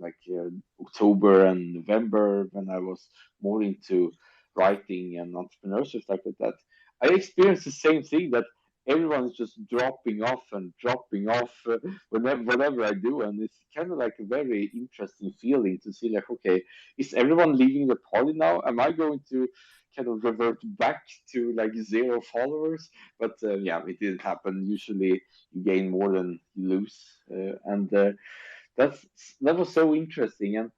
October and November, when I was more into writing and entrepreneurship stuff like that, I experienced the same thing that everyone is just dropping off and dropping off whenever I do, and it's kind of like a very interesting feeling to see like, okay, is everyone leaving the party now? Am I going to kind of revert back to like zero followers? But yeah, it didn't happen. Usually, you gain more than you lose, and that's that was so interesting. And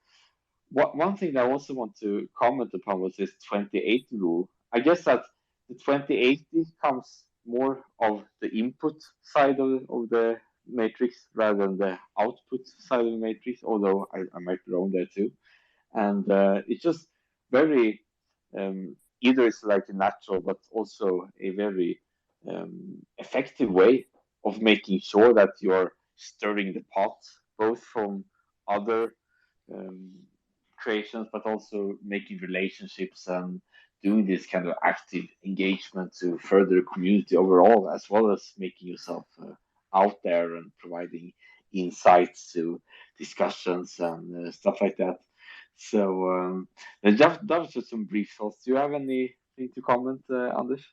one thing I also want to comment upon was this 2080 rule. I guess that the 2080 comes more of the input side of the matrix rather than the output side of the matrix, although I might be wrong there too. And it's just very either it's like a natural but also a very effective way of making sure that you're stirring the pot both from other um, creations but also making relationships and doing this kind of active engagement to further the community overall as well as making yourself out there and providing insights to discussions and stuff like that. So that was just some brief thoughts. Do you have anything to comment, Anders?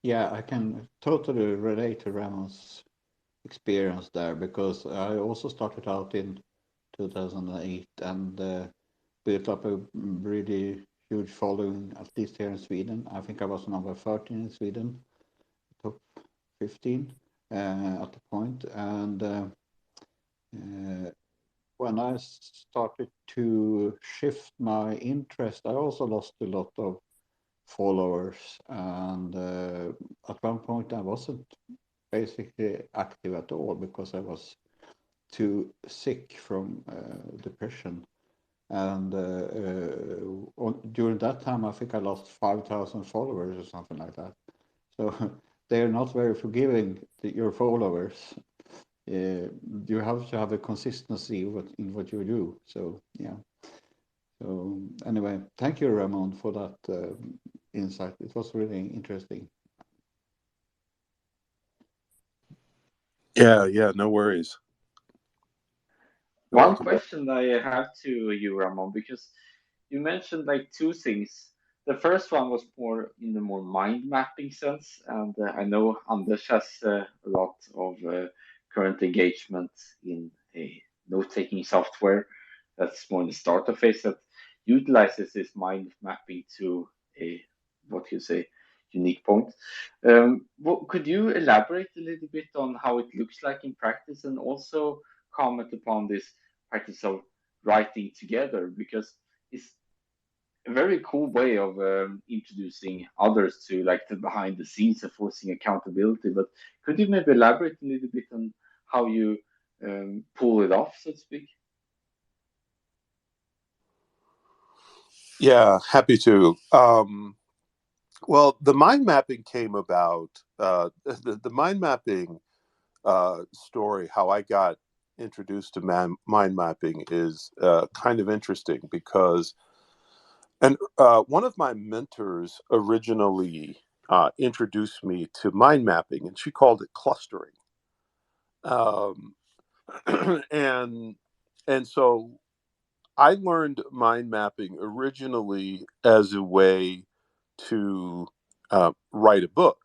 Yeah, I can totally relate to Ramon's experience there because I also started out in 2008 and built up a really huge following, at least here in Sweden. I think I was number 13 in Sweden, top 15 at the point. And when I started to shift my interest, I also lost a lot of followers. And at one point, I wasn't basically active at all because I was too sick from depression. And during that time, I think I lost 5,000 followers or something like that. So they're not very forgiving, your followers. You have to have a consistency in what you do. So yeah. So anyway, thank you, Ramon, for that insight. It was really interesting. Yeah, no worries. You're One welcome. question I have to you, Ramon, because you mentioned like two things. The first one was more in the more mind mapping sense, and I know Anders has a lot of current engagement in a note taking software that's more in the startup phase that utilizes this mind mapping to a what you say unique point. Could you elaborate a little bit on how it looks like in practice and also comment upon this practice of writing together because it's a very cool way of introducing others to like the behind the scenes and forcing accountability. But could you maybe elaborate a little bit on how you pull it off, so to speak? Yeah, happy to. Well, the mind mapping came about. The mind mapping story, how I got introduced to mind mapping, is kind of interesting because, and one of my mentors originally introduced me to mind mapping, and she called it clustering. Um, and and so I learned mind mapping originally as a way to write a book.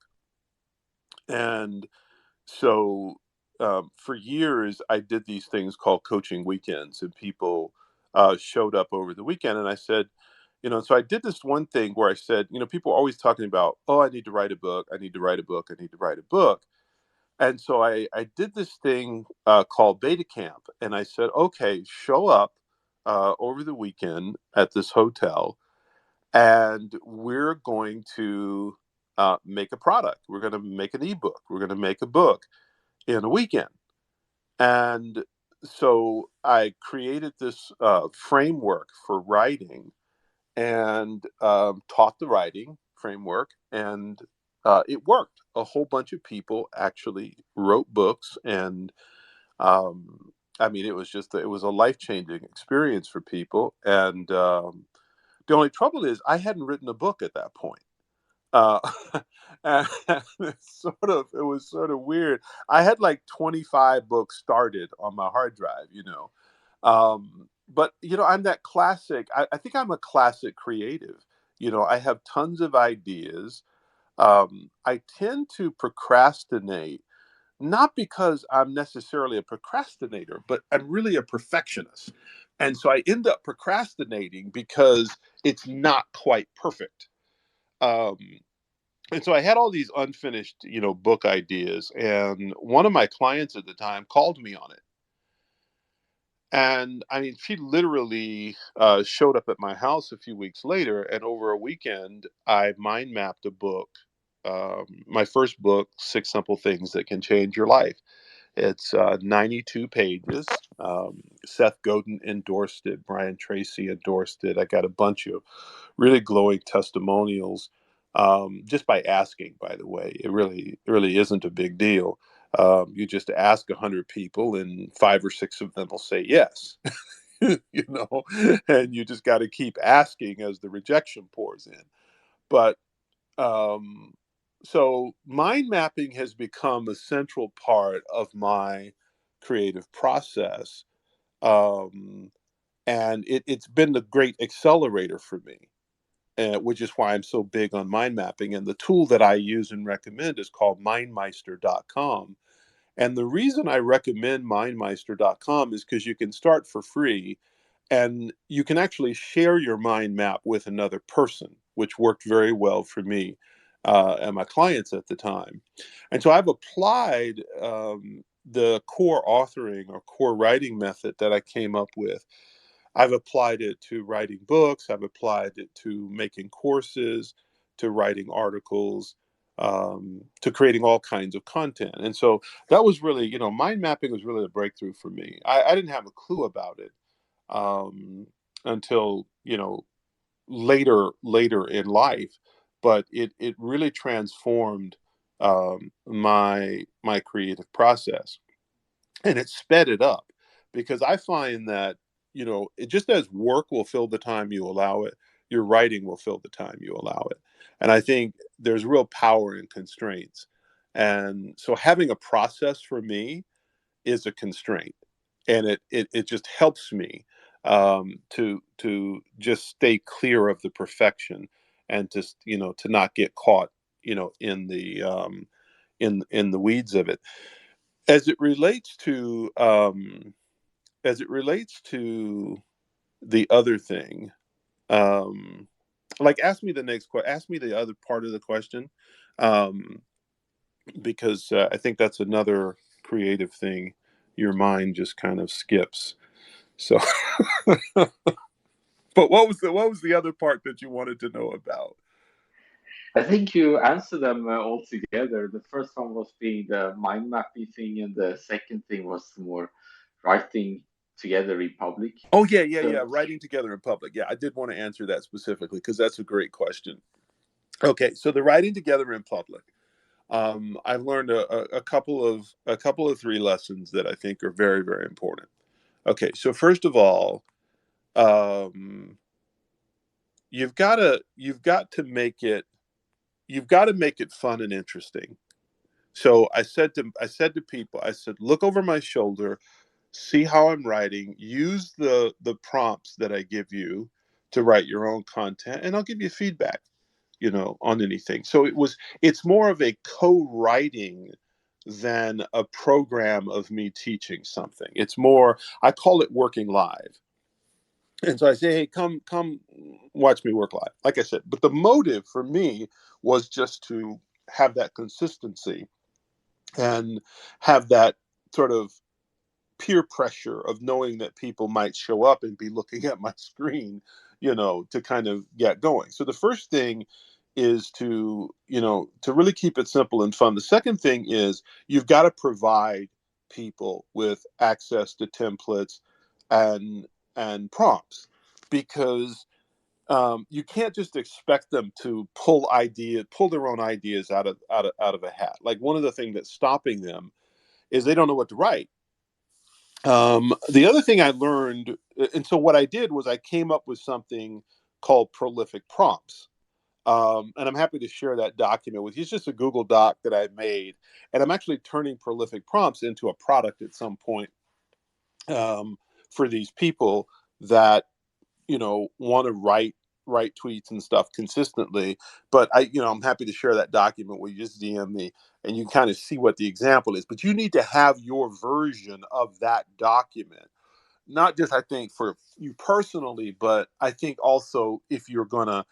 And so for years, I did these things called coaching weekends, and people showed up over the weekend. And I said, so I did this one thing where I said, people are always talking about, oh, I need to write a book. I need to write a book. I need to write a book. And so I did this thing called Beta Camp. And I said, okay, show up over the weekend at this hotel, and we're going to make a product. We're going to make an ebook. We're going to make a book in a weekend. And so I created this framework for writing and taught the writing framework, and it worked. A whole bunch of people actually wrote books, and I mean, it was a life changing experience for people. And the only trouble is, I hadn't written a book at that point. Uh, and it was sort of weird. I had like 25 books started on my hard drive. But I'm that classic. I think I'm a classic creative. I have tons of ideas. I tend to procrastinate, not because I'm necessarily a procrastinator, but I'm really a perfectionist. And so I end up procrastinating because it's not quite perfect. Um, and so I had all these unfinished, book ideas, and one of my clients at the time called me on it. And I mean, she literally showed up at my house a few weeks later, and over a weekend, I mind mapped a book, my first book, Six Simple Things That Can Change Your Life. It's 92 pages. Seth Godin endorsed it. Brian Tracy endorsed it. I got a bunch of really glowing testimonials just by asking. By the way, it really isn't a big deal. You just ask 100 people, and 5 or 6 of them will say yes. you know, and you just got to keep asking as the rejection pours in. But um, so mind mapping has become a central part of my creative process. And it's been a great accelerator for me. which is why I'm so big on mind mapping. And the tool that I use and recommend is called mindmeister.com. And the reason I recommend mindmeister.com is because you can start for free and you can actually share your mind map with another person, which worked very well for me and my clients at the time. And so I've applied the core authoring or core writing method that I came up with. I've applied it to writing books. I've applied it to making courses, to writing articles, to creating all kinds of content. And so that was really, mind mapping was really a breakthrough for me. I didn't have a clue about it until, later in life, but it really transformed my creative process, and it sped it up, because I find that it just as work will fill the time you allow it, your writing will fill the time you allow it. And I think there's real power in constraints, and so having a process for me is a constraint, and it just helps me to just stay clear of the perfection, and to not get caught in the in the weeds of it. As it relates to the other thing, like ask me the next question, ask me the other part of the question, um, because I think that's another creative thing your mind just kind of skips. So, but what was the other part that you wanted to know about? I think you answered them all together. The first one was being the mind mapping thing, and the second thing was more writing together in public. Oh yeah. So, Writing together in public. Yeah, I did want to answer that specifically because that's a great question. Okay, so the writing together in public. I've learned a couple of three lessons that I think are very, very important. Okay, so first of all, um, you've got to make it fun and interesting. So I said to people, I said, look over my shoulder, see how I'm writing, use the prompts that I give you to write your own content, and I'll give you feedback, on anything. So it's more of a co-writing than a program of me teaching something. It's more, I call it working live. And so I say, hey, come watch me work live. Like I said, but the motive for me was just to have that consistency and have that sort of peer pressure of knowing that people might show up and be looking at my screen, to kind of get going. So the first thing is to really keep it simple and fun. The second thing is you've got to provide people with access to templates and prompts, because you can't just expect them to pull their own ideas out of a hat. Like, one of the things that's stopping them is they don't know what to write. The other thing I learned, and so what I did was I came up with something called prolific prompts. And I'm happy to share that document with you. It's just a Google Doc that I made, and I'm actually turning prolific prompts into a product at some point, for these people that want to write tweets and stuff consistently. But I'm happy to share that document where you just DM me and you kind of see what the example is. But you need to have your version of that document, not just, I think, for you personally, but I think also if you're going to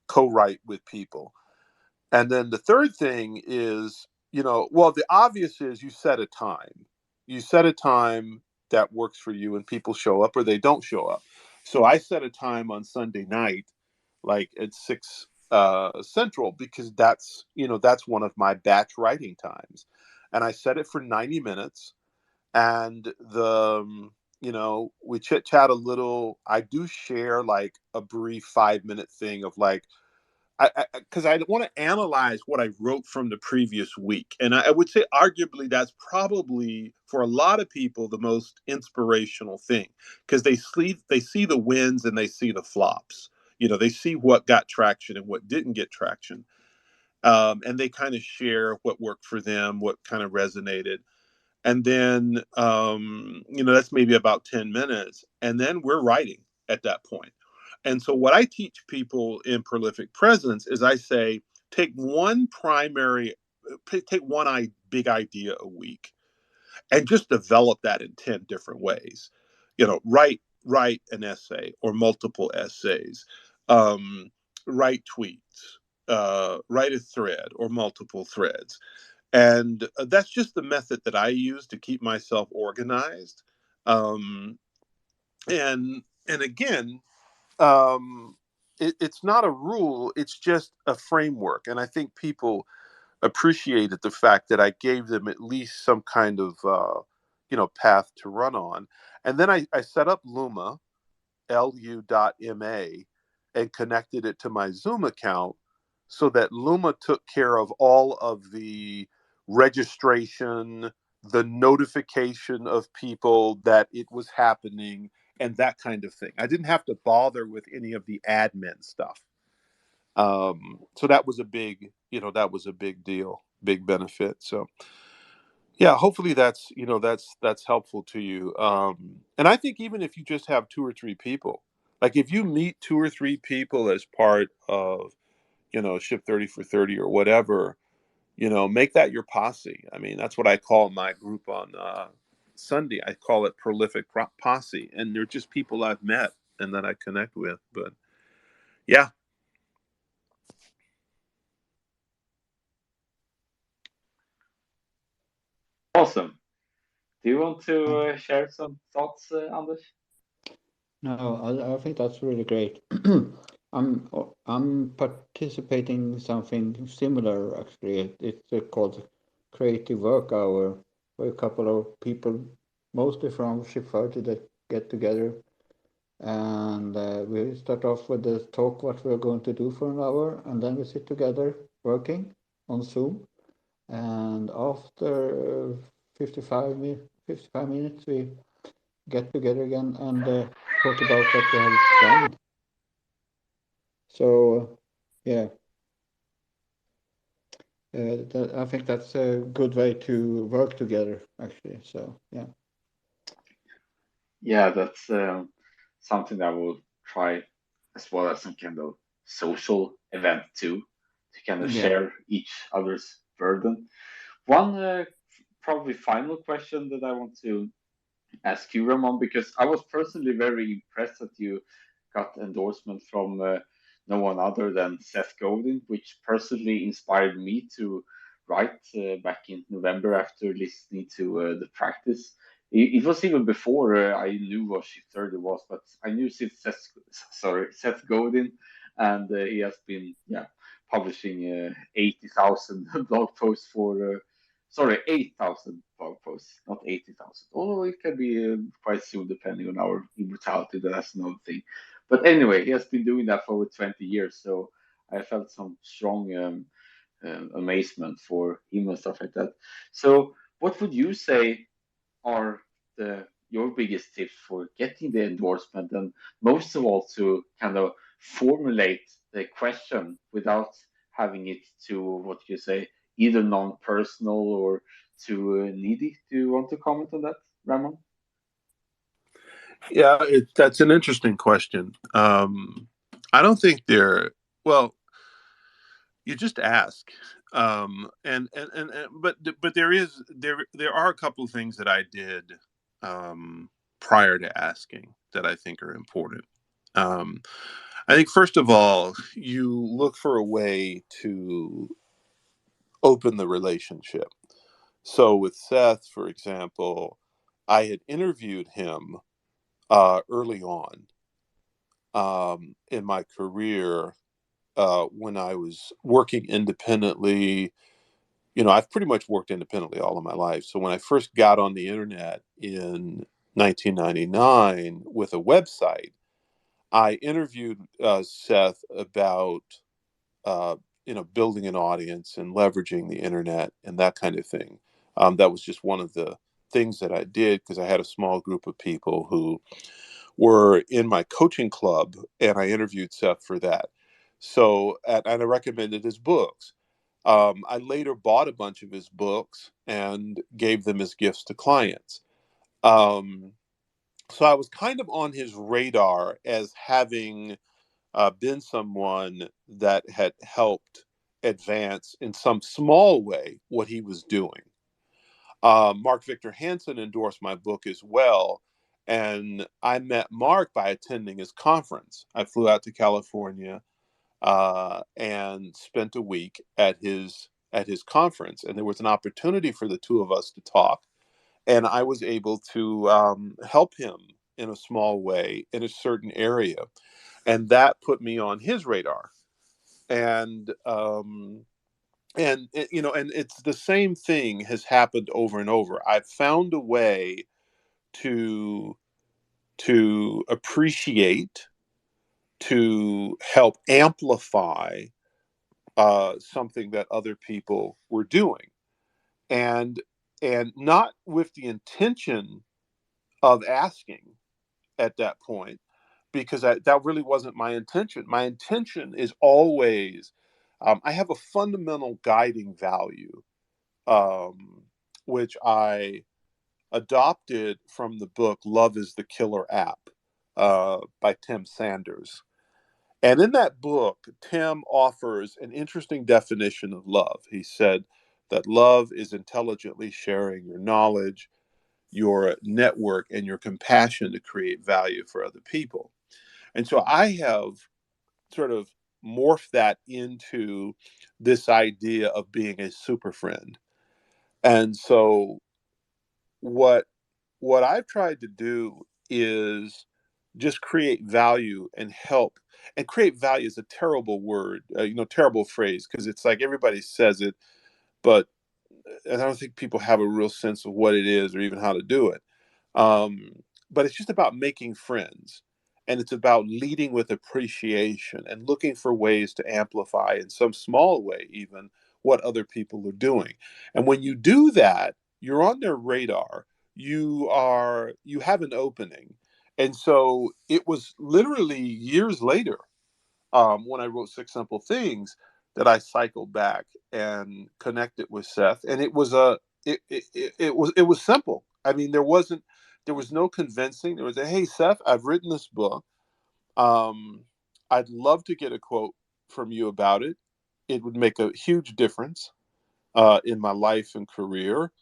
co-write with people. And then the third thing is, well, the obvious is you set a time. You set a time that works for you, and people show up or they don't show up. So I set a time on Sunday night, like at 6 Central, because that's one of my batch writing times, and I set it for 90 minutes. And we chit chat a little. I do share like a brief 5-minute thing of like, because I want to analyze what I wrote from the previous week. And I would say arguably that's probably for a lot of people the most inspirational thing, because they see the wins and they see the flops. They see what got traction and what didn't get traction. And they kind of share what worked for them, what kind of resonated. And then, that's maybe about 10 minutes. And then we're writing at that point. And so what I teach people in prolific presence is I say, take one big idea a week and just develop that in 10 different ways. Write an essay or multiple essays, um, write tweets, write a thread or multiple threads. And that's just the method that I use to keep myself organized. Um, and again, it's not a rule, it's just a framework. And I think people appreciated the fact that I gave them at least some kind of path to run on. And then I set up Luma, lu.ma, and connected it to my Zoom account so that Luma took care of all of the registration, the notification of people that it was happening, and that kind of thing. I didn't have to bother with any of the admin stuff. So that was a big deal, big benefit. So yeah, hopefully that's helpful to you. And I think even if you just have 2 or 3 people, like if you meet 2 or 3 people as part of, Ship 30 for 30 or whatever, make that your posse. I mean, that's what I call my group on Sunday. I call it Prolific Posse, and they're just people I've met and that I connect with. But yeah. Awesome. Do you want to share some thoughts, Anders? No, I think that's really great. I'm participating in something similar actually. It's called Creative Work Hour, where a couple of people, mostly from Ship 30, that get together, and we start off with the talk what we're going to do for an hour, and then we sit together working on Zoom. And after 55 minutes, we get together again and talk about what we have done. So, yeah, I think that's a good way to work together, actually. So, yeah. Yeah, that's something that we'll try as well as some kind of social event too, to kind of Yeah. share each other's burden. One probably final question that I want to ask you, Ramon, because I was personally very impressed that you got endorsement from no one other than Seth Godin, which personally inspired me to write back in November after listening to the practice. It was even before I knew what Shift 30 was, but I knew Seth Godin, and he has been publishing 80,000 blog posts for 8,000 blog posts, not 80,000. Although it can be quite soon, depending on our immortality. That's another thing. But anyway, he has been doing that for over 20 years. So I felt some strong amazement for him and stuff like that. So, what would you say are your biggest tips for getting the endorsement, and most of all to kind of formulate the question without having it to what you say either non-personal or too needy? Do you want to comment on that, Ramon? Yeah, that's an interesting question. I don't think well, you just ask. But there are a couple of things that I did prior to asking that I think are important. Um, I think first of all, you look for a way to open the relationship. So with Seth, for example, I had interviewed him early on in my career when I was working independently. I've pretty much worked independently all of my life. So when I first got on the internet in 1999 with a website, I interviewed Seth about building an audience and leveraging the internet and that kind of thing. That was just one of the things that I did because I had a small group of people who were in my coaching club, and I interviewed Seth for that. So, and I recommended his books. I later bought a bunch of his books and gave them as gifts to clients. So I was kind of on his radar as having been someone that had helped advance in some small way what he was doing. Mark Victor Hansen endorsed my book as well. And I met Mark by attending his conference. I flew out to California and spent a week at his conference. And there was an opportunity for the two of us to talk. And I was able to help him in a small way in a certain area. And that put me on his radar. And and it's the same thing has happened over and over. I've found a way to appreciate, to help amplify something that other people were doing, and not with the intention of asking at that point, because that really wasn't my intention. My intention is always, I have a fundamental guiding value, which I adopted from the book Love is the Killer App by Tim Sanders. And in that book, Tim offers an interesting definition of love. He said that love is intelligently sharing your knowledge, your network, and your compassion to create value for other people. And so I have sort of morphed that into this idea of being a super friend. And so what I've tried to do is just create value and help. And create value is a terrible word, terrible phrase, because it's like everybody says it, but I don't think people have a real sense of what it is or even how to do it. Um, but it's just about making friends. And it's about leading with appreciation and looking for ways to amplify in some small way, even what other people are doing. And when you do that, you're on their radar. You have an opening. And so it was literally years later, when I wrote Six Simple Things, that I cycled back and connected with Seth. And it was simple. I mean, there was no convincing. There was a, hey Seth, I've written this book. Um, I'd love to get a quote from you about it. It would make a huge difference in my life and career.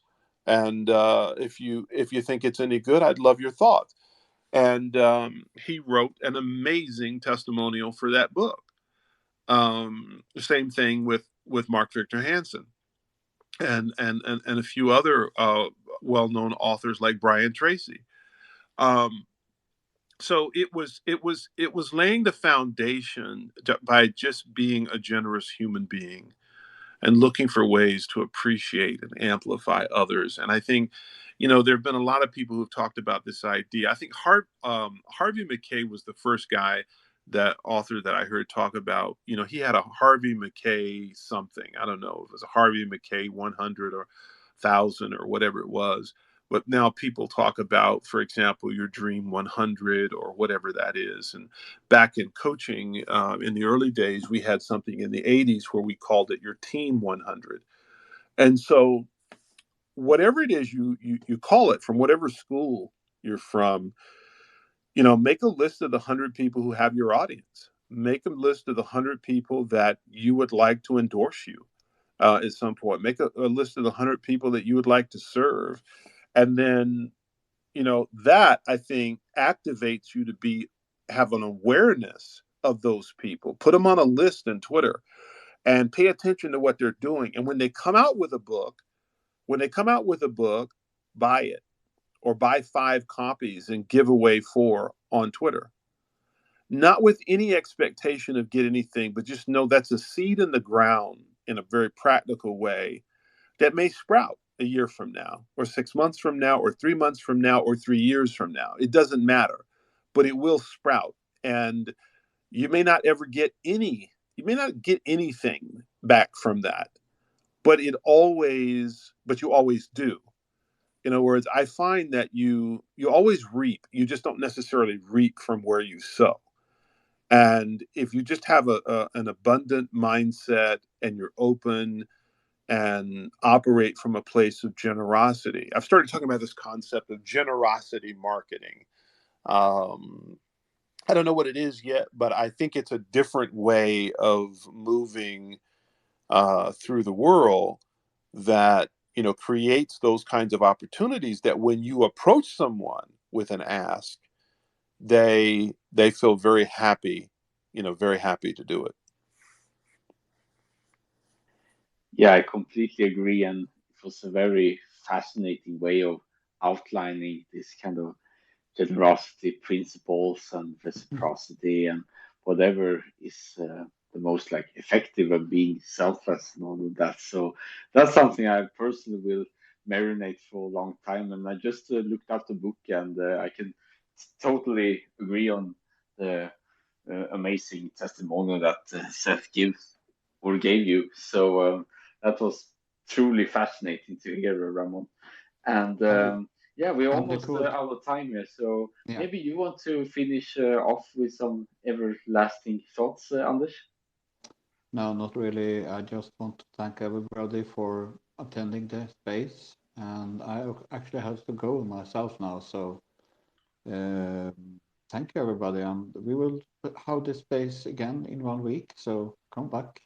And if you think it's any good, I'd love your thoughts. And he wrote an amazing testimonial for that book. The same thing with Mark Victor Hansen and a few other well-known authors like Brian Tracy. Um, so it was laying the foundation by just being a generous human being and looking for ways to appreciate and amplify others. And I think, there have been a lot of people who've talked about this idea. I think Harvey Mackay was the first guy, that author that I heard talk about. He had a Harvey Mackay something. I don't know if it was a Harvey Mackay 100 or 1,000 or whatever it was. But now people talk about, for example, your Dream 100 or whatever that is. And back in coaching, in the early days, we had something in the 80s where we called it your Team 100. And so whatever it is you call it, from whatever school you're from, make a list of the 100 people who have your audience. Make a list of the 100 people that you would like to endorse you at some point. Make a list of the 100 people that you would like to serve. And then, that I think activates you to have an awareness of those people. Put them on a list in Twitter and pay attention to what they're doing. And when they come out with a book, buy it, or buy 5 copies and give away 4 on Twitter. Not with any expectation of get anything, but just know that's a seed in the ground in a very practical way that may sprout a year from now, or 6 months from now, or 3 months from now, or 3 years from now. It doesn't matter, but it will sprout. And you may not get anything back from that, but you always do. In other words, I find that you always reap. You just don't necessarily reap from where you sow. And if you just have an abundant mindset and you're open and operate from a place of generosity. I've started talking about this concept of generosity marketing. Um, I don't know what it is yet, but I think it's a different way of moving through the world that, you know, creates those kinds of opportunities that when you approach someone with an ask, they feel very happy, you know, very happy to do it. Yeah, I completely agree, and it was a very fascinating way of outlining this kind of generosity principles and reciprocity and whatever is the most like effective of being selfless and all of that. So that's something I personally will marinate for a long time. And I just looked up the book, and I can totally agree on the amazing testimonial that Seth gives or gave you. So that was truly fascinating to hear, Ramon. And yeah, we're And the almost quote, out of time here. So yeah, maybe you want to finish off with some everlasting thoughts, Anders? no, not really. I just want to thank everybody for attending the space, and I actually have to go myself now. So um, thank you, everybody, and we will have this space again in 1 week. So come back.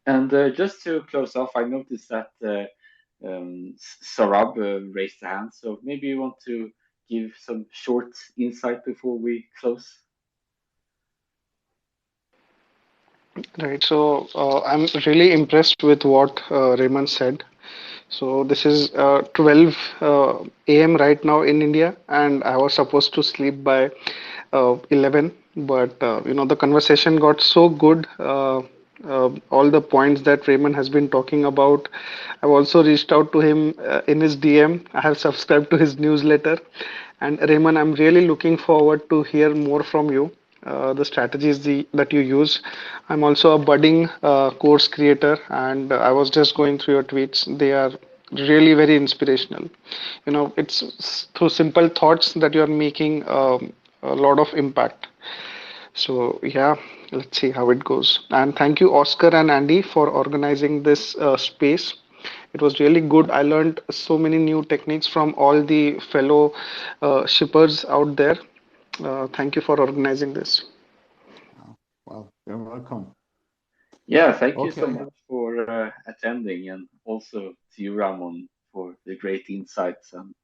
And just to close off, I noticed that Sarab raised a hand. So maybe you want to give some short insight before we close. Right. So I'm really impressed with what Raymond said. So this is 12 a.m. right now in India, and I was supposed to sleep by 11. But the conversation got so good. All the points that Raymond has been talking about, I've also reached out to him in his DM. I have subscribed to his newsletter, and Raymond, I'm really looking forward to hear more from you. The strategies that you use. I'm also a budding course creator, and I was just going through your tweets. They are really very inspirational. It's through simple thoughts that you're making a lot of impact. So yeah, let's see how it goes. And thank you, Oscar and Andy, for organizing this space. It was really good. I learned so many new techniques from all the fellow shippers out there. Thank you for organizing this. Oh, well, you're welcome. Yeah, thank you so Okay. much for attending, and also to you, Ramon, for the great insights and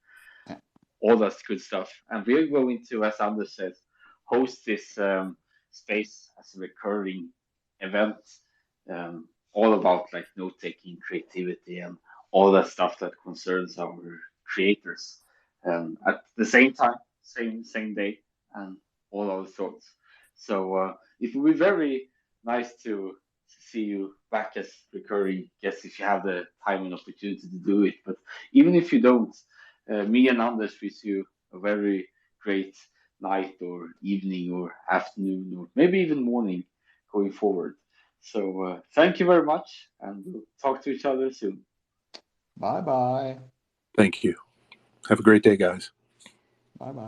Yeah. all that good stuff. And we're going to, as Anders said, host this space as a recurring event, all about like note taking, creativity, and all that stuff that concerns our creators. At the same time, same day, and all our thoughts. So it will be very nice to see you back as recurring guests if you have the time and opportunity to do it. But even if you don't, me and Anders wish you a very great night or evening or afternoon or maybe even morning going forward. So thank you very much, and we'll talk to each other soon. Bye bye. Thank you. Have a great day, guys. Bye bye.